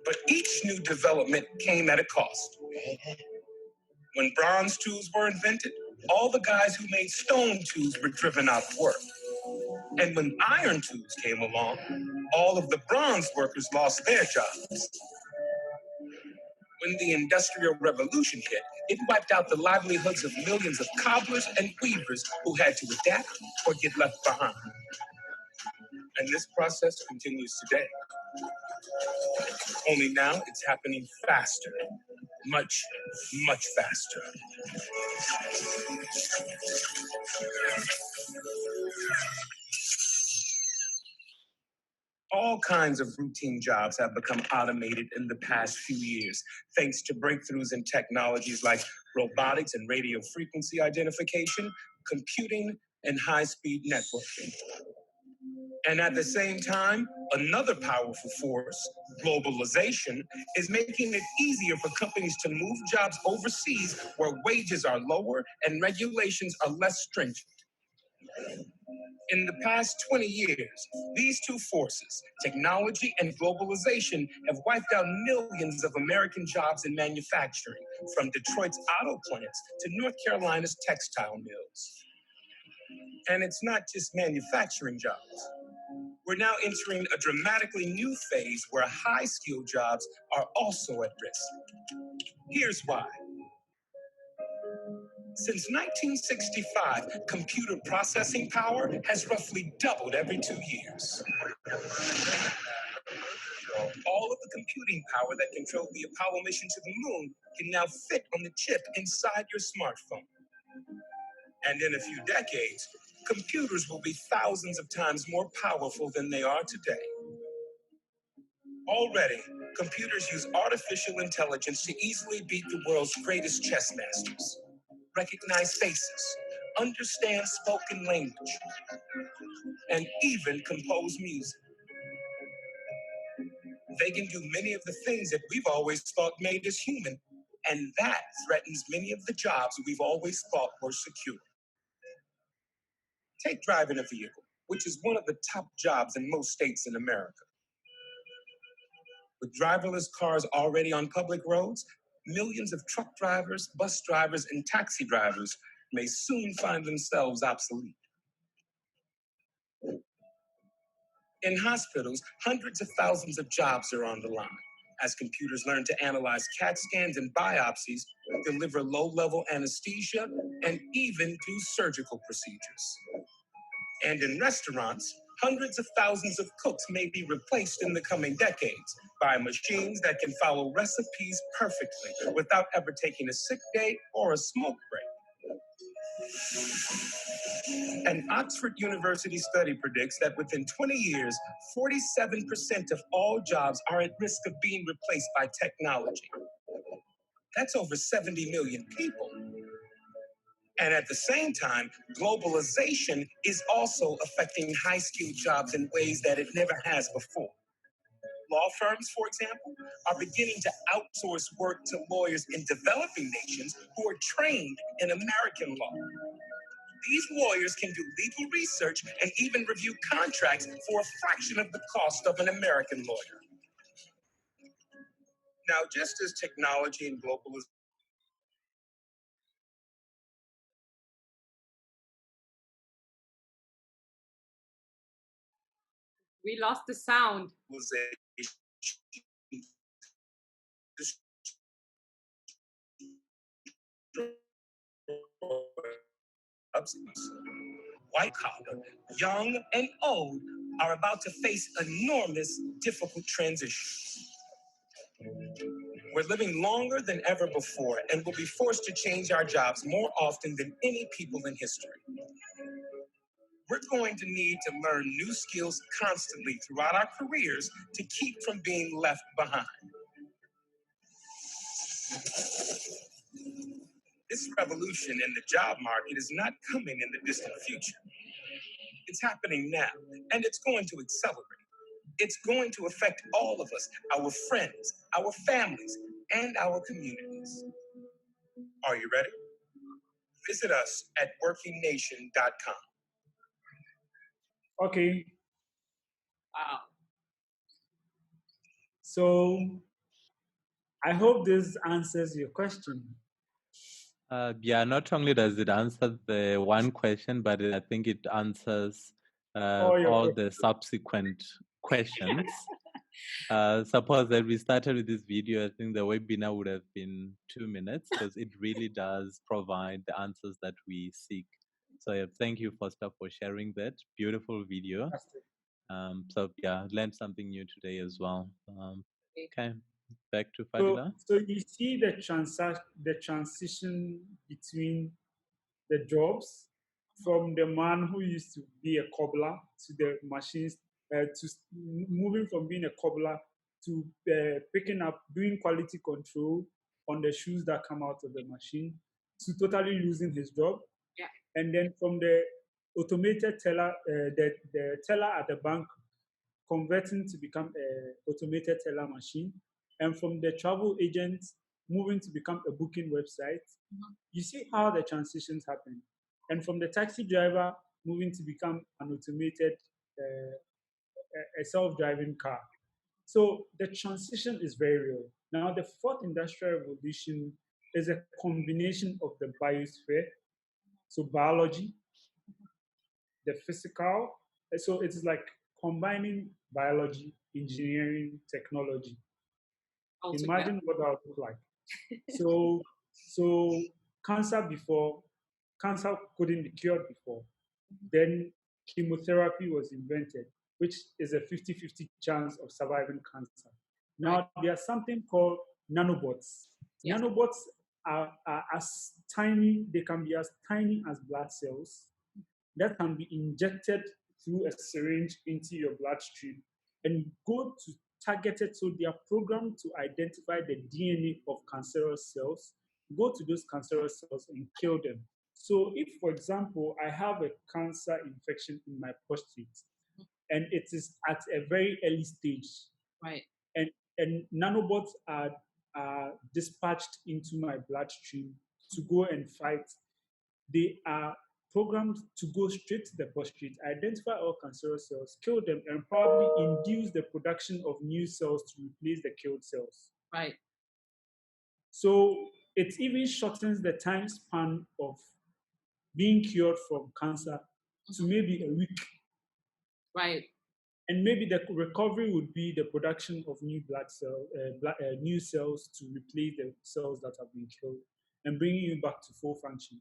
But each new development came at a cost. When bronze tools were invented, all the guys who made stone tools were driven out of work. And when iron tools came along, all of the bronze workers lost their jobs. When the Industrial Revolution hit, it wiped out the livelihoods of millions of cobblers and weavers who had to adapt or get left behind. And this process continues today. Only now it's happening faster, much, much faster. All kinds of routine jobs have become automated in the past few years, thanks to breakthroughs in technologies like robotics and radio frequency identification, computing, and high-speed networking. And at the same time, another powerful force, globalization, is making it easier for companies to move jobs overseas where wages are lower and regulations are less stringent. In the past 20 years, these two forces, technology and globalization, have wiped out millions of American jobs in manufacturing, from Detroit's auto plants to North Carolina's textile mills. And it's not just manufacturing jobs. We're now entering a dramatically new phase where high-skilled jobs are also at risk. Here's why. Since 1965, computer processing power has roughly doubled every 2 years. All of the computing power that controlled the Apollo mission to the moon can now fit on the chip inside your smartphone. And in a few decades, computers will be thousands of times more powerful than they are today. Already, computers use artificial intelligence to easily beat the world's greatest chess masters, recognize faces, understand spoken language, and even compose music. They can do many of the things that we've always thought made us human, and that threatens many of the jobs we've always thought were secure. Take driving a vehicle, which is one of the top jobs in most states in America. With driverless cars already on public roads, millions of truck drivers, bus drivers, and taxi drivers may soon find themselves obsolete. In hospitals, hundreds of thousands of jobs are on the line as computers learn to analyze CAT scans and biopsies, deliver low-level anesthesia, and even do surgical procedures. And in restaurants, hundreds of thousands of cooks may be replaced in the coming decades by machines that can follow recipes perfectly without ever taking a sick day or a smoke break. An Oxford University study predicts that within 20 years, 47% of all jobs are at risk of being replaced by technology. That's over 70 million people. And at the same time, globalization is also affecting high-skilled jobs in ways that it never has before. Law firms, for example, are beginning to outsource work to lawyers in developing nations who are trained in American law. These lawyers can do legal research and even review contracts for a fraction of the cost of an American lawyer. Now, just as technology and globalization We lost the sound. White collar, young and old, are about to face enormous, difficult transitions. We're living longer than ever before and will be forced to change our jobs more often than any people in history. We're going to need to learn new skills constantly throughout our careers to keep from being left behind. This revolution in the job market is not coming in the distant future. It's happening now, and it's going to accelerate. It's going to affect all of us, our friends, our families, and our communities. Are you ready? Visit us at workingnation.com. Okay, Wow. so I hope this answers your question. Yeah, not only does it answer the one question, but I think it answers all the subsequent questions. Suppose that we started with this video, I think the webinar would have been 2 minutes because it really does provide the answers that we seek. So yeah, thank you, Foster, for sharing that beautiful video. So yeah, learned something new today as well. Okay, back to Fadila. So you see the transition between the jobs from the man who used to be a cobbler to the machines, moving from being a cobbler to picking up, doing quality control on the shoes that come out of the machine, to totally losing his job. Yeah. And then from the automated teller, the teller at the bank converting to become a automated teller machine, and from the travel agent moving to become a booking website. You see how the transitions happen. And from the taxi driver moving to become an automated, a self-driving car. So the transition is very real. Now, the fourth industrial revolution is a combination of the biosphere, so biology, the physical. So it's like combining biology, engineering, technology. Imagine what that would look like. So cancer couldn't be cured before. Then chemotherapy was invented, which is a 50-50 chance of surviving cancer. Now there's something called nanobots. Yeah. Nanobots are as tiny, they can be as tiny as blood cells that can be injected through a syringe into your bloodstream and go to targeted, so they are programmed to identify the DNA of cancerous cells, go to those cancerous cells and kill them. So if, for example, I have a cancer infection in my prostate and it is at a very early stage, right, and nanobots are dispatched into my bloodstream to go and fight, they are programmed to go straight to the prostate, identify all cancerous cells, kill them, and probably induce the production of new cells to replace the killed cells. Right. So it even shortens the time span of being cured from cancer to maybe a week. Right. And maybe the recovery would be the production of new new cells to replace the cells that have been killed and bringing you back to full function.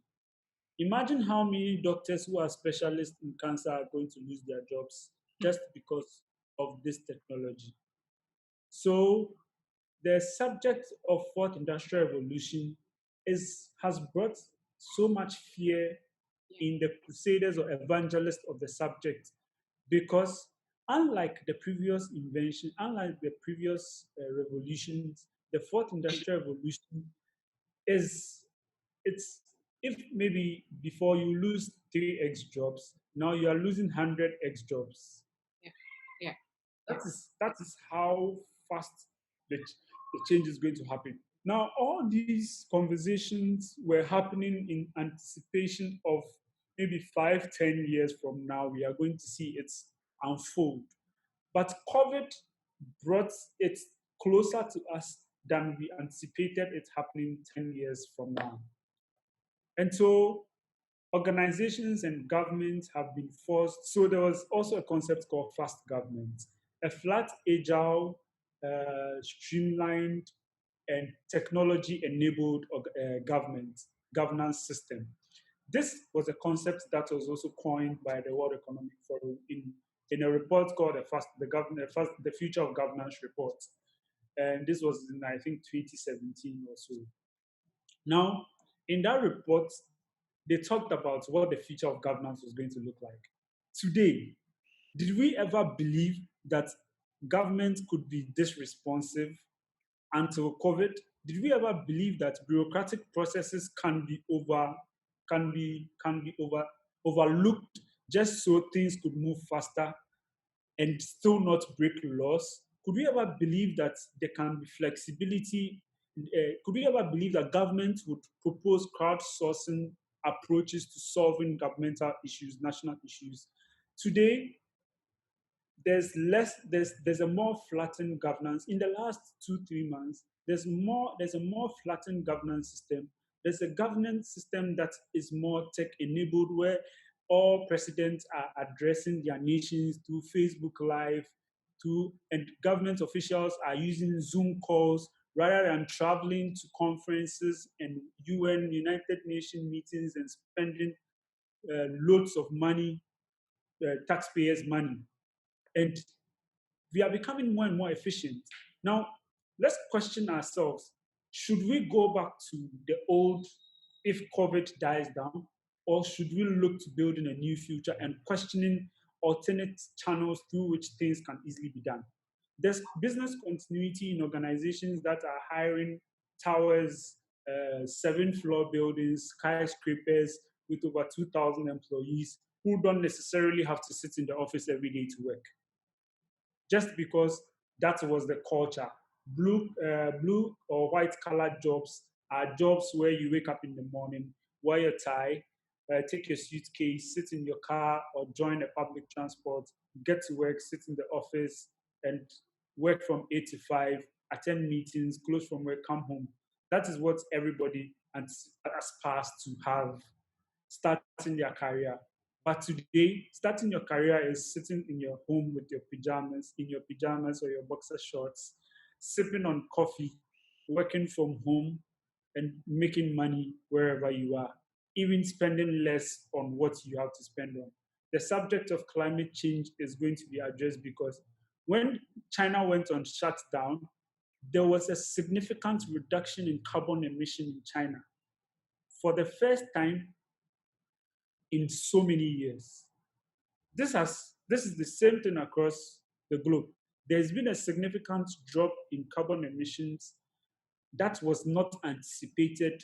Imagine how many doctors who are specialists in cancer are going to lose their jobs just because of this technology. So the subject of fourth industrial revolution has brought so much fear in the crusaders or evangelists of the subject, because unlike the previous invention, unlike the previous revolutions, the fourth industrial revolution it's if maybe before you lose 3x jobs, now you are losing 100x jobs. Yeah. That is how fast the change is going to happen. Now, all these conversations were happening in anticipation of maybe 5-10 years from now, we are going to see it unfold. But COVID brought it closer to us than we anticipated it happening 10 years from now. And so organizations and governments have been forced. So there was also a concept called fast government, a flat, agile, streamlined, and technology-enabled governance system. This was a concept that was also coined by the World Economic Forum in a report called the Future of Governance report. And this was in, I think, 2017 or so. Now, in that report, they talked about what the future of governance was going to look like. Today, did we ever believe that government could be this responsive until COVID? Did we ever believe that bureaucratic processes can be overlooked just so things could move faster and still not break laws? Could we ever believe that there can be flexibility? Could we ever believe that government would propose crowdsourcing approaches to solving governmental issues, national issues? Today, there's a more flattened governance. In the last 2-3 months, there's a more flattened governance system. There's a governance system that is more tech enabled, where all presidents are addressing their nations through Facebook Live, and government officials are using Zoom calls rather than traveling to conferences and UN, United Nations meetings and spending loads of money, taxpayers' money. And we are becoming more and more efficient. Now, let's question ourselves. Should we go back to the old if COVID dies down, or should we look to building a new future and questioning alternate channels through which things can easily be done? There's business continuity in organizations that are hiring towers, 7-floor buildings, skyscrapers with over 2,000 employees who don't necessarily have to sit in the office every day to work, just because that was the culture. Blue or white collar jobs are jobs where you wake up in the morning, wear your tie, take your suitcase, sit in your car or join a public transport, get to work, sit in the office, and work from 8 to 5, attend meetings, close from work, come home. That is what everybody aspires to have starting their career. But today, starting your career is sitting in your home with your pajamas, or your boxer shorts, sipping on coffee, working from home, and making money wherever you are, even spending less on what you have to spend on. The subject of climate change is going to be addressed because when China went on shutdown, there was a significant reduction in carbon emission in China. For the first time in so many years. This is the same thing across the globe. There's been a significant drop in carbon emissions that was not anticipated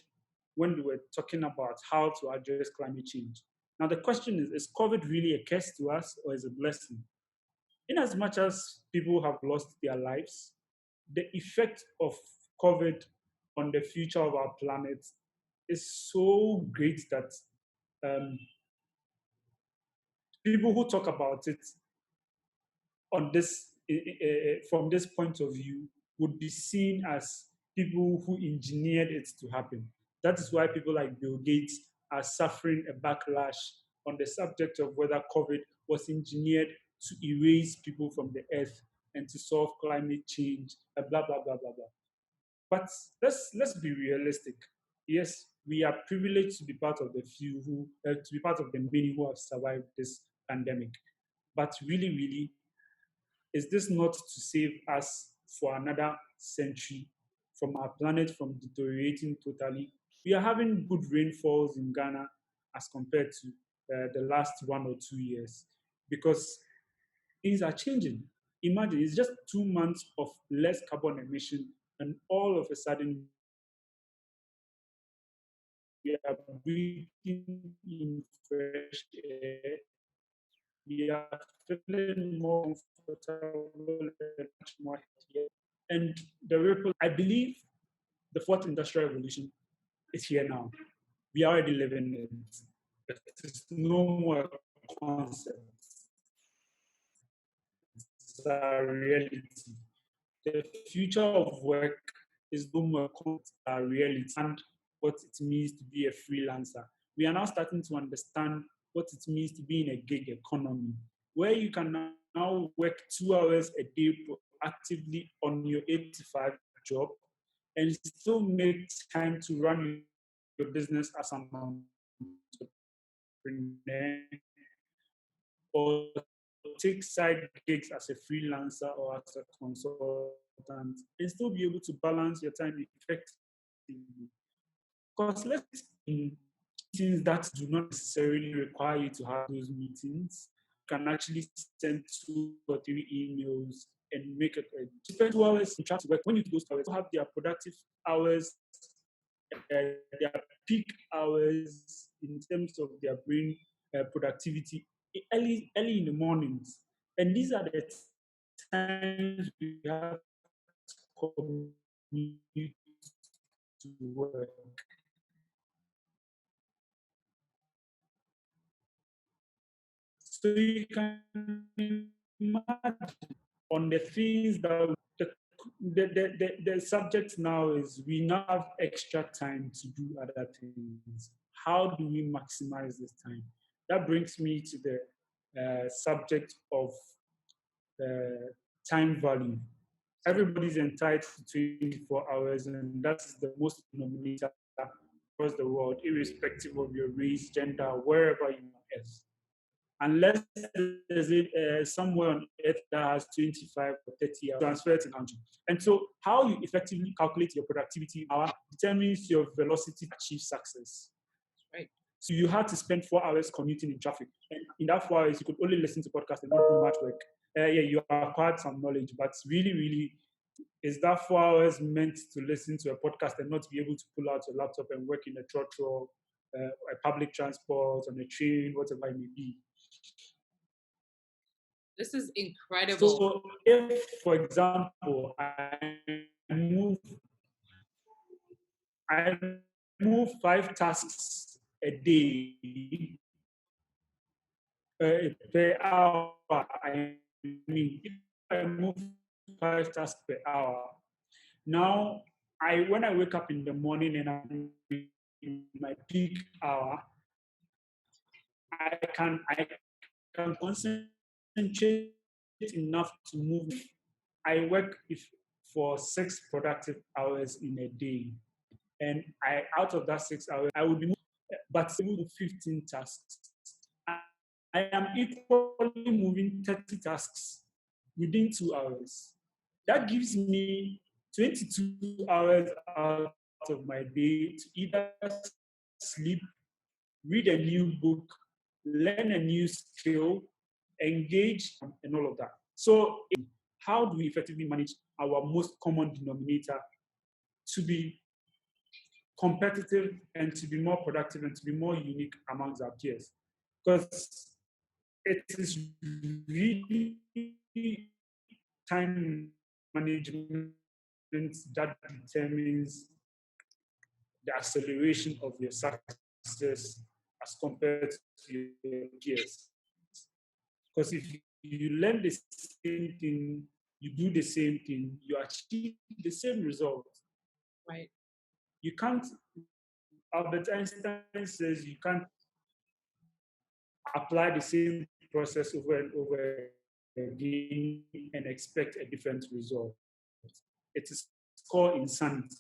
when we were talking about how to address climate change. Now the question is COVID really a curse to us or is a blessing? In as much as people have lost their lives, the effect of COVID on the future of our planet is so great that people who talk about it on this from this point of view would be seen as people who engineered it to happen. That is why people like Bill Gates are suffering a backlash on the subject of whether COVID was engineered to erase people from the earth and to solve climate change, blah, blah, blah, blah, blah. But let's be realistic. Yes, we are privileged to be part of the few to be part of the many who have survived this pandemic. But really, really, is this not to save us for another century from our planet from deteriorating totally? We are having good rainfalls in Ghana as compared to the last 1 or 2 years because things are changing. Imagine it's just 2 months of less carbon emission, and all of a sudden we are breathing in fresh air. We are feeling more comfortable and much more healthier. And the ripple, I believe the fourth industrial revolution is here now. We are already living it. It is no more a concept. It's a reality. The future of work is no more a reality and what it means to be a freelancer. We are now starting to understand what it means to be in a gig economy, where you can now work 2 hours a day proactively on your 8 to 5 job and still make time to run your business as an entrepreneur or take side gigs as a freelancer or as a consultant. and still be able to balance your time effectively. Because let's say meetings that do not necessarily require you to have those meetings, you can actually send 2 or 3 emails and make it. Spend 2 hours in chat work. When you do those hours, you have their productive hours, their peak hours in terms of their brain productivity early in the mornings. And these are the times we have to commute to work. So you can imagine on the things that the subject now is we now have extra time to do other things. How do we maximize this time? That brings me to the subject of time value. Everybody's entitled to 24 hours, and that's the most denominator across the world, irrespective of your race, gender, wherever you are. Unless there's somewhere on earth that has 25 or 30 hours, transfer to country. And so how you effectively calculate your productivity hour determines your velocity to achieve success. Right. So you had to spend 4 hours commuting in traffic. And in that 4 hours, you could only listen to podcasts and not do much work. Yeah, you acquired some knowledge, but really, is that 4 hours meant to listen to a podcast and not be able to pull out your laptop and work in a trotro, a public transport, on a train, whatever it may be? This is incredible. So if, for example, I move 5 tasks a day per hour, I mean, if I move 5 tasks per hour, now when I wake up in the morning and I'm in my peak hour, I can concentrate enough to move. I work for 6 productive hours in a day, and out of that 6 hours, I will be moving, but able to 15 tasks. I am equally moving 30 tasks within 2 hours. That gives me 22 hours out of my day to either sleep, read a new book, learn a new skill, engage, and all of that. So how do we effectively manage our most common denominator to be competitive and to be more productive and to be more unique amongst our peers? Because it is really time management that determines the acceleration of your success as compared to your peers. Because if you learn the same thing, you do the same thing, you achieve the same result. Right. You can't, Albert Einstein says you can't apply the same process over and over again and expect a different result. It is called insanity.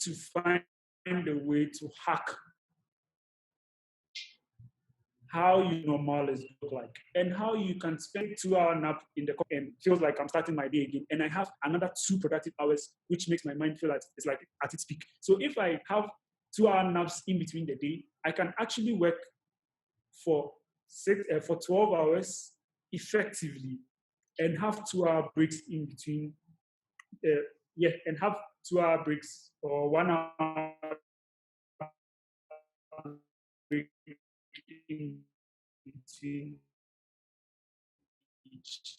To find a way to hack how your normal is look like and how you can spend 2-hour nap in the and feels like I'm starting my day again, and I have another 2 productive hours, which makes my mind feel like it's like at its peak. So if I have 2-hour naps in between the day, I can actually work for 12 hours effectively and have 2-hour breaks in between. And have 2-hour breaks or 1 hour break in between each,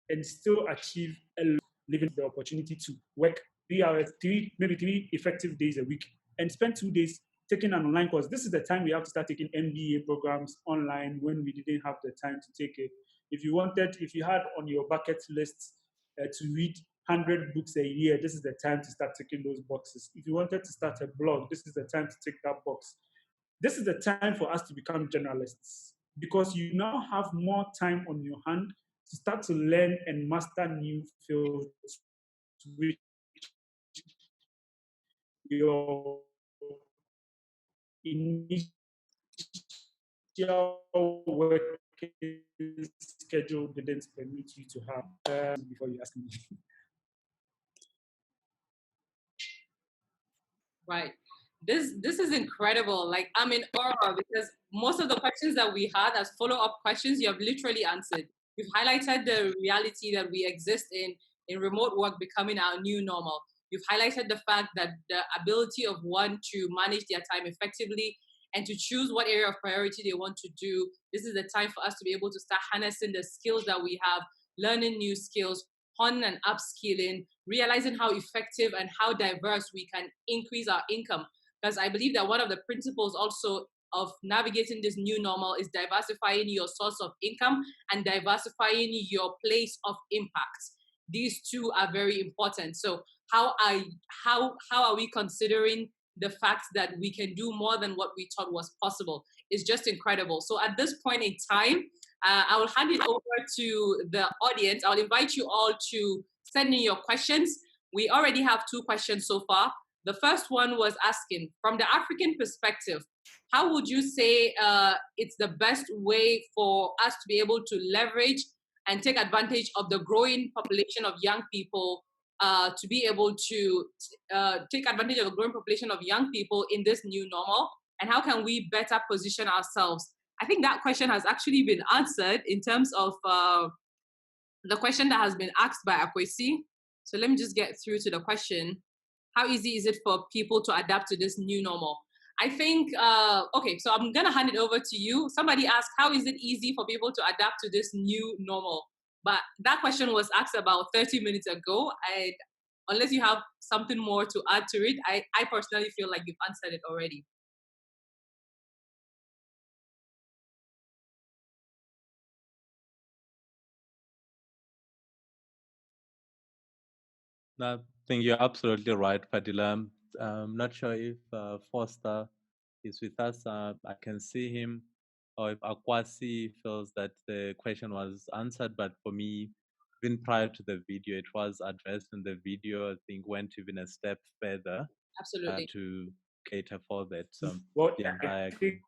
and still achieve living the opportunity to work 3 hours, maybe 3 effective days a week, and spend 2 days taking an online course. This is the time we have to start taking MBA programs online when we didn't have the time to take it. If you had on your bucket list to read 100 books a year, this is the time to start ticking those boxes. If you wanted to start a blog, this is the time to tick that box. This is the time for us to become generalists, because you now have more time on your hand to start to learn and master new fields, which your initial work schedule didn't permit you to have before you ask me. Right. This is incredible. Like, I'm in awe because most of the questions that we had as follow-up questions, you have literally answered. You've highlighted the reality that we exist in remote work becoming our new normal. You've highlighted the fact that the ability of one to manage their time effectively and to choose what area of priority they want to do. This is the time for us to be able to start harnessing the skills that we have, learning new skills, on and upskilling, realizing how effective and how diverse we can increase our income. Because I believe that one of the principles also of navigating this new normal is diversifying your source of income and diversifying your place of impact. These two are very important. So how are we considering the fact that we can do more than what we thought was possible? Is just incredible. So at this point in time, I will hand it over to the audience. I'll invite you all to send in your questions. We already have 2 questions so far. The first one was asking, from the African perspective, how would you say it's the best way for us to be able to leverage and take advantage of the growing population of young people to be able to take advantage of the growing population of young people in this new normal? And how can we better position ourselves? I think that question has actually been answered in terms of the question that has been asked by Akwesi. So let me just get through to the question. How easy is it for people to adapt to this new normal? I think, okay, so I'm gonna hand it over to you. Somebody asked, how is it easy for people to adapt to this new normal? But that question was asked about 30 minutes ago. Unless you have something more to add to it, I personally feel like you've answered it already. No, I think you're absolutely right, Fadila. I'm not sure if Foster is with us. I can see him, or if Akwasi feels that the question was answered. But for me, even prior to the video, it was addressed in the video. I think went even a step further Absolutely. to cater for that. So, Well, yeah, I agree.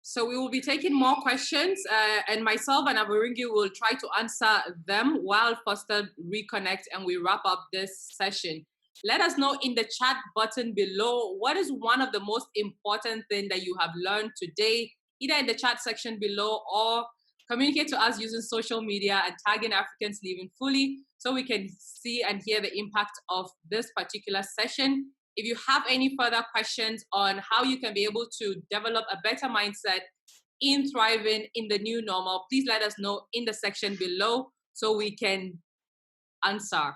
So we will be taking more questions, and myself and Aburingi will try to answer them while Foster reconnect and we wrap up this session. Let us know in the chat button below, what is one of the most important things that you have learned today, either in the chat section below or communicate to us using social media and tagging Africans Living Fully so we can see and hear the impact of this particular session. If you have any further questions on how you can be able to develop a better mindset in thriving in the new normal, please let us know in the section below so we can answer.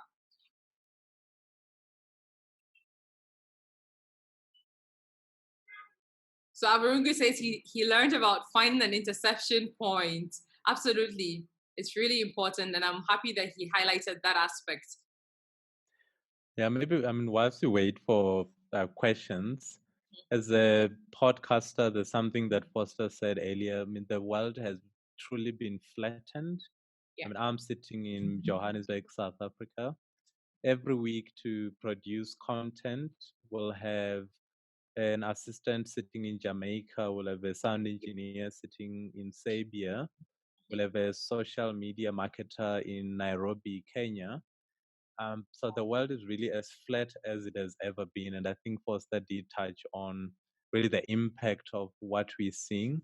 So Avarungu says he learned about finding an interception point. Absolutely. It's really important, and I'm happy that he highlighted that aspect. Yeah, maybe, whilst you wait for questions, as a podcaster, there's something that Foster said earlier. The world has truly been flattened. Yeah. I'm sitting in Johannesburg, South Africa. Every week to produce content, we'll have an assistant sitting in Jamaica, we'll have a sound engineer sitting in Serbia, we'll have a social media marketer in Nairobi, Kenya. So the world is really as flat as it has ever been. And I think Foster did touch on really the impact of what we're seeing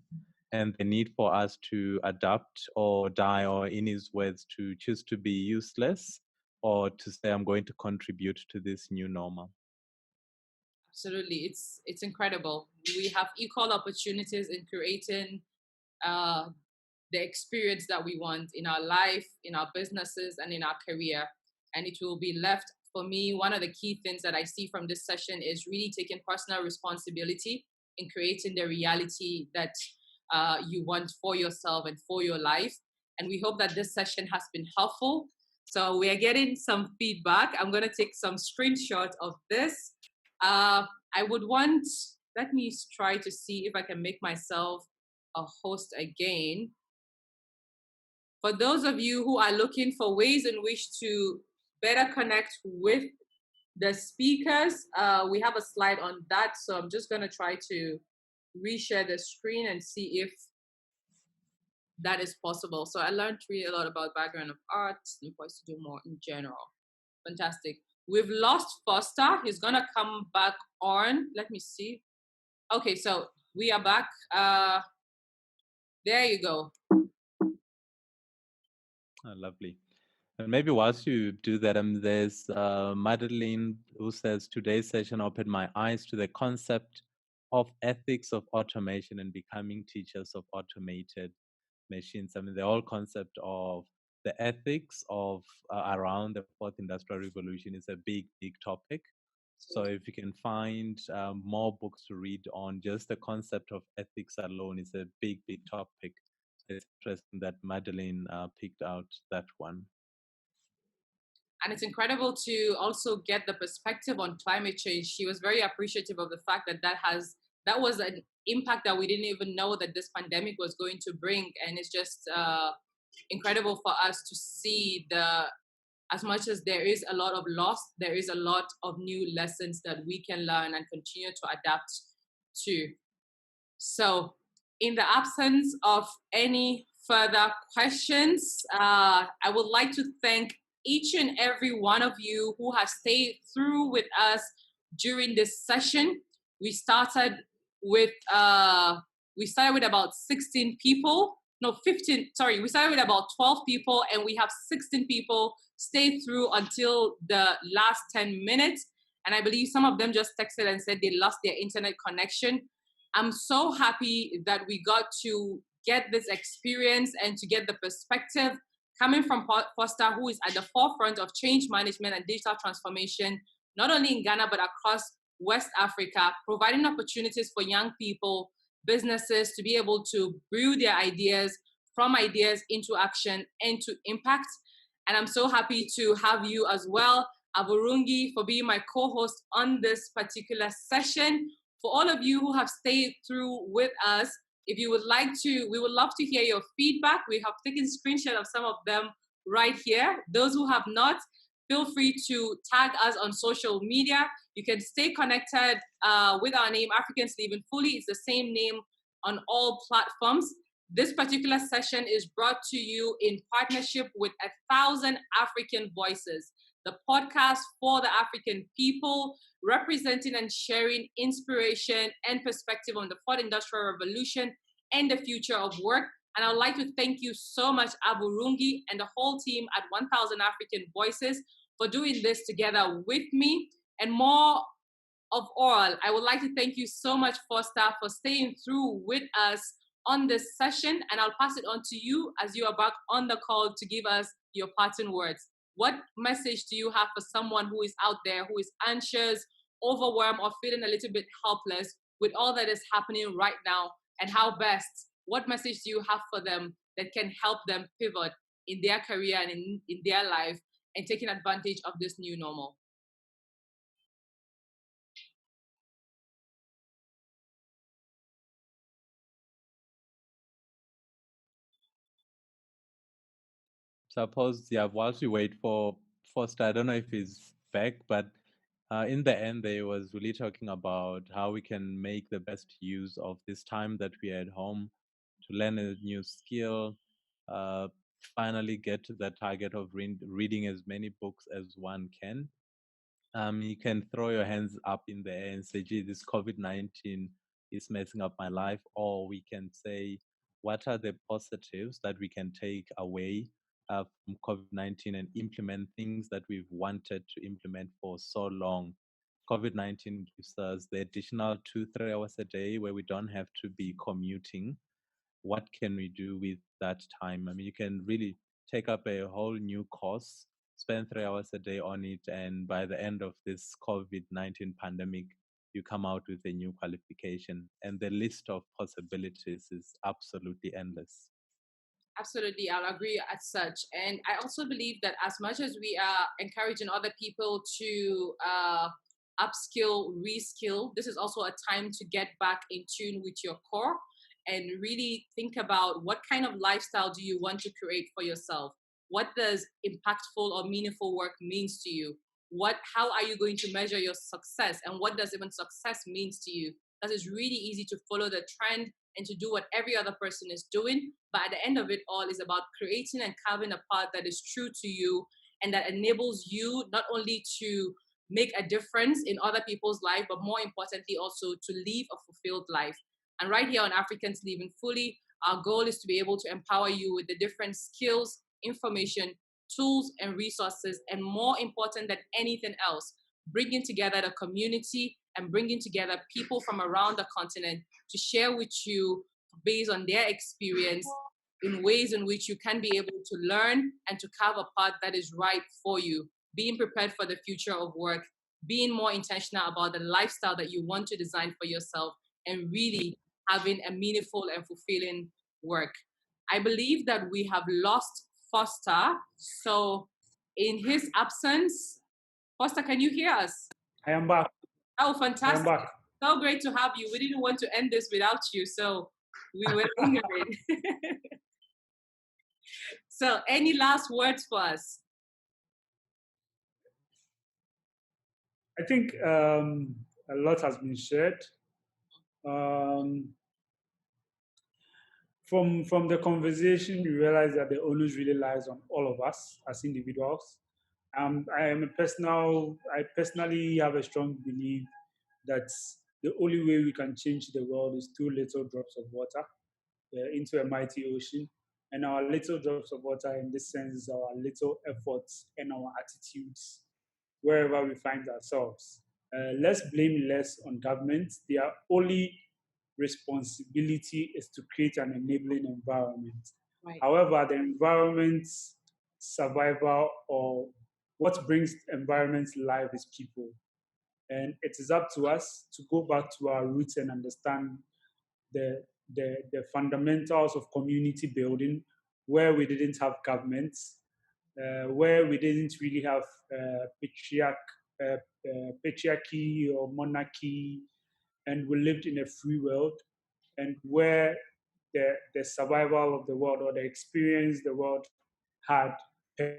and the need for us to adapt or die, or in his words, to choose to be useless or to say, I'm going to contribute to this new normal. Absolutely. It's incredible. We have equal opportunities in creating the experience that we want in our life, in our businesses, and in our career. And it will be left, for me, one of the key things that I see from this session is really taking personal responsibility in creating the reality that you want for yourself and for your life. And we hope that this session has been helpful. So we are getting some feedback. I'm going to take some screenshots of this. Let me try to see if I can make myself a host again. For those of you who are looking for ways in which to better connect with the speakers, we have a slide on that. So I'm just going to try to reshare the screen and see if that is possible. So I learned really a lot about background of art and ways to do more in general. Fantastic. We've lost Foster. He's going to come back on. Let me see. Okay, so we are back. There you go. Oh, lovely. And maybe whilst you do that, there's Madeline who says, today's session opened my eyes to the concept of ethics of automation and becoming teachers of automated machines. I mean, the whole concept of the ethics of around the fourth industrial revolution is a big, big topic. So if you can find more books to read on just the concept of ethics alone, is a big, big topic. It's interesting that Madeline picked out that one. And it's incredible to also get the perspective on climate change. She was very appreciative of the fact that that was an impact that we didn't even know that this pandemic was going to bring. And it's just incredible for us to see as much as there is a lot of loss, there is a lot of new lessons that we can learn and continue to adapt to. So in the absence of any further questions, I would like to thank each and every one of you who has stayed through with us during this session. We started with about 16 people. No, 15, sorry, we started with about 12 people and we have 16 people stay through until the last 10 minutes. And I believe some of them just texted and said they lost their internet connection. I'm so happy that we got to get this experience and to get the perspective coming from Foster, who is at the forefront of change management and digital transformation, not only in Ghana, but across West Africa, providing opportunities for young people, businesses to be able to brew their ideas from ideas into action and to impact. And I'm so happy to have you as well, Aburungi, for being my co-host on this particular session. For all of you who have stayed through with us, if you would like to, we would love to hear your feedback. We have taken screenshots of some of them right here. Those who have not, feel free to tag us on social media. You can stay connected with our name, Africans Living Fully. It's the same name on all platforms. This particular session is brought to you in partnership with 1,000 African Voices, the podcast for the African people, representing and sharing inspiration and perspective on the fourth industrial revolution and the future of work. And I would like to thank you so much, Aburungi, and the whole team at 1,000 African Voices for doing this together with me. And more of all, I would like to thank you so much, Foster, for staying through with us on this session. And I'll pass it on to you as you are back on the call to give us your parting words. What message do you have for someone who is out there, who is anxious, overwhelmed, or feeling a little bit helpless with all that is happening right now? And how best, what message do you have for them that can help them pivot in their career and in their life and taking advantage of this new normal? Suppose, yeah, whilst we wait for Foster, I don't know if he's back, but in the end, they was really talking about how we can make the best use of this time that we are at home to learn a new skill, finally get to the target of reading as many books as one can. You can throw your hands up in the air and say, gee, this COVID-19 is messing up my life. Or we can say, what are the positives that we can take away from COVID-19 and implement things that we've wanted to implement for so long. COVID-19 gives us the additional 2-3 hours a day where we don't have to be commuting. What can we do with that time? I mean, you can really take up a whole new course, spend 3 hours a day on it, and by the end of this COVID-19 pandemic, you come out with a new qualification. And the list of possibilities is absolutely endless. Absolutely, I'll agree as such. And I also believe that as much as we are encouraging other people to upskill, reskill, this is also a time to get back in tune with your core and really think about what kind of lifestyle do you want to create for yourself? What does impactful or meaningful work means to you? How are you going to measure your success, and what does even success means to you? Because it's really easy to follow the trend and to do what every other person is doing. But at the end of it all is about creating and carving a path that is true to you and that enables you not only to make a difference in other people's life, but more importantly also to live a fulfilled life. And right here on Africans Living Fully, our goal is to be able to empower you with the different skills, information, tools, and resources, and more important than anything else, bringing together the community and bringing together people from around the continent to share with you based on their experience in ways in which you can be able to learn and to carve a path that is right for you, being prepared for the future of work, being more intentional about the lifestyle that you want to design for yourself, and really having a meaningful and fulfilling work. I believe that we have lost Foster. So in his absence, Foster, can you hear us? I am back. Oh, I am fantastic. back. So great to have you. We didn't want to end this without you, so we were lingering. So any last words for us? I think a lot has been shared. From the conversation, we realize that the onus really lies on all of us as individuals. I personally have a strong belief that the only way we can change the world is through little drops of water into a mighty ocean. And our little drops of water in this sense is our little efforts and our attitudes wherever we find ourselves. Let's blame less on government. Their only responsibility is to create an enabling environment. Right. However, the environment's survival or what brings environments life is people. And it is up to us to go back to our roots and understand the fundamentals of community building, where we didn't have governments, where we didn't really have patriarchy or monarchy, and we lived in a free world, and where the survival of the world or the experience the world had,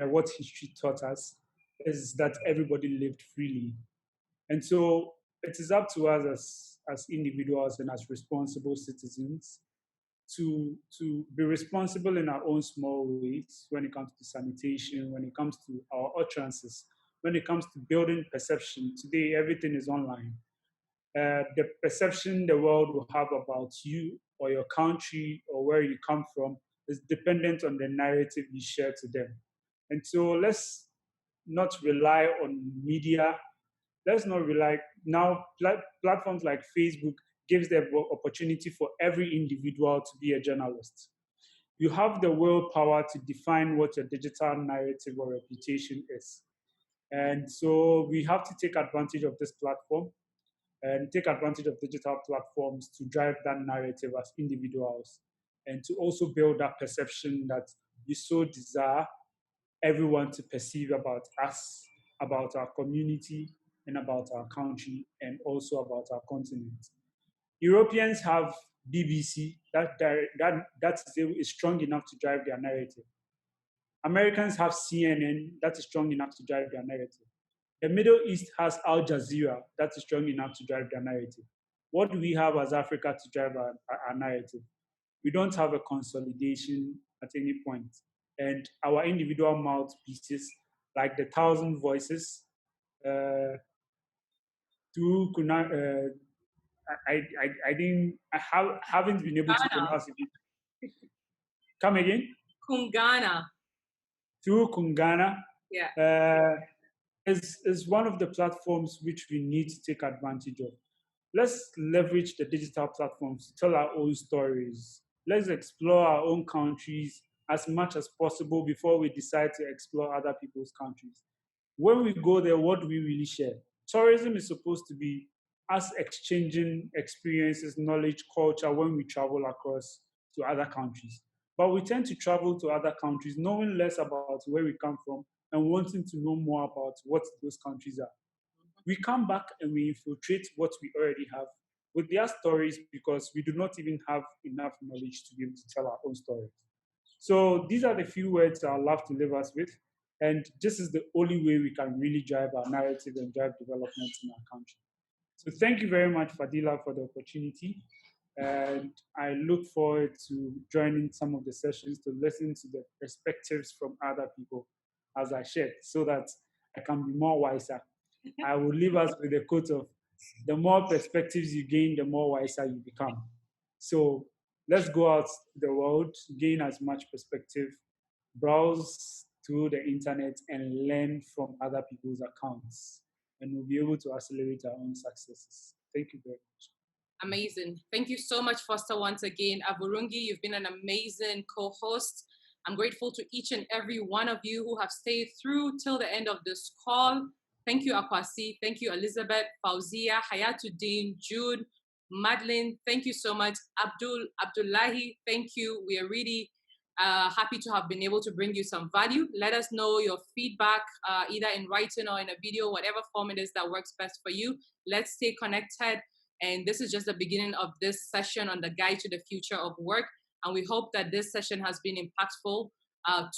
what history taught us, is that everybody lived freely. And so it is up to us as individuals and as responsible citizens to be responsible in our own small ways when it comes to sanitation, when it comes to our utterances, when it comes to building perception. Today, everything is online. The perception the world will have about you or your country or where you come from is dependent on the narrative you share to them. And so let's not rely on media. Let's not rely now. Platforms like Facebook gives the opportunity for every individual to be a journalist. You have the willpower to define what your digital narrative or reputation is. And so we have to take advantage of this platform and take advantage of digital platforms to drive that narrative as individuals and to also build that perception that we so desire everyone to perceive about us, about our community, and about our country, and also about our continent. Europeans have BBC that is strong enough to drive their narrative. Americans have CNN that is strong enough to drive their narrative. The Middle East has Al Jazeera that is strong enough to drive their narrative. What do we have as Africa to drive our narrative? We don't have a consolidation at any point. And our individual mouthpieces, like the thousand voices, through I haven't been able to pronounce it. Come again? Kungana. Through Kungana. Yeah. Is one of the platforms which we need to take advantage of. Let's leverage the digital platforms to tell our own stories. Let's explore our own countries as much as possible before we decide to explore other people's countries. When we go there, what do we really share? Tourism is supposed to be us exchanging experiences, knowledge, culture when we travel across to other countries. But we tend to travel to other countries knowing less about where we come from and wanting to know more about what those countries are. We come back and we infiltrate what we already have. with their stories because we do not even have enough knowledge to be able to tell our own stories. So these are the few words I'd love to leave us with. And this is the only way we can really drive our narrative and drive development in our country. So thank you very much, Fadila, for the opportunity. And I look forward to joining some of the sessions to listen to the perspectives from other people as I share, so that I can be more wiser. I will leave us with a quote of, the more perspectives you gain, the more wiser you become. So let's go out to the world, gain as much perspective, browse through the internet and learn from other people's accounts. And we'll be able to accelerate our own successes. Thank you very much. Amazing. Thank you so much, Foster, once again. Avurungi, you've been an amazing co-host. I'm grateful to each and every one of you who have stayed through till the end of this call. Thank you, Akwasi. Thank you, Elizabeth, Fauzia, Hayatuddin, Jude, Madeline. Thank you so much. Abdullahi, thank you. We are really happy to have been able to bring you some value. Let us know your feedback, either in writing or in a video, whatever form it is that works best for you. Let's stay connected. And this is just the beginning of this session on the Guide to the Future of Work. And we hope that this session has been impactful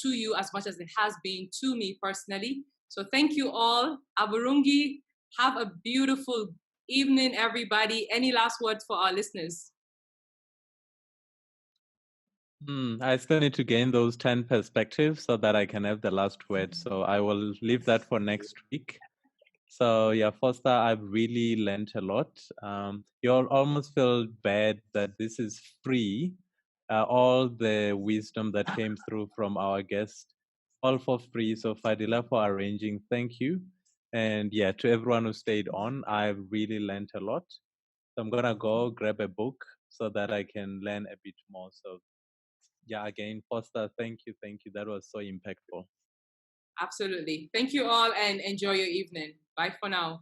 to you as much as it has been to me personally. So thank you all. Avurungi, have a beautiful evening, everybody. Any last words for our listeners? I still need to gain those 10 perspectives so that I can have the last word. So I will leave that for next week. So yeah, Foster, I've really learned a lot. You'll almost feel bad that this is free. All the wisdom that came through from our guest, all for free. So Fadila for arranging, thank you. And yeah, to everyone who stayed on, I've really learned a lot. So I'm gonna go grab a book so that I can learn a bit more. So yeah, again, Foster, thank you. That was so impactful. Absolutely. Thank you all and enjoy your evening. Bye for now.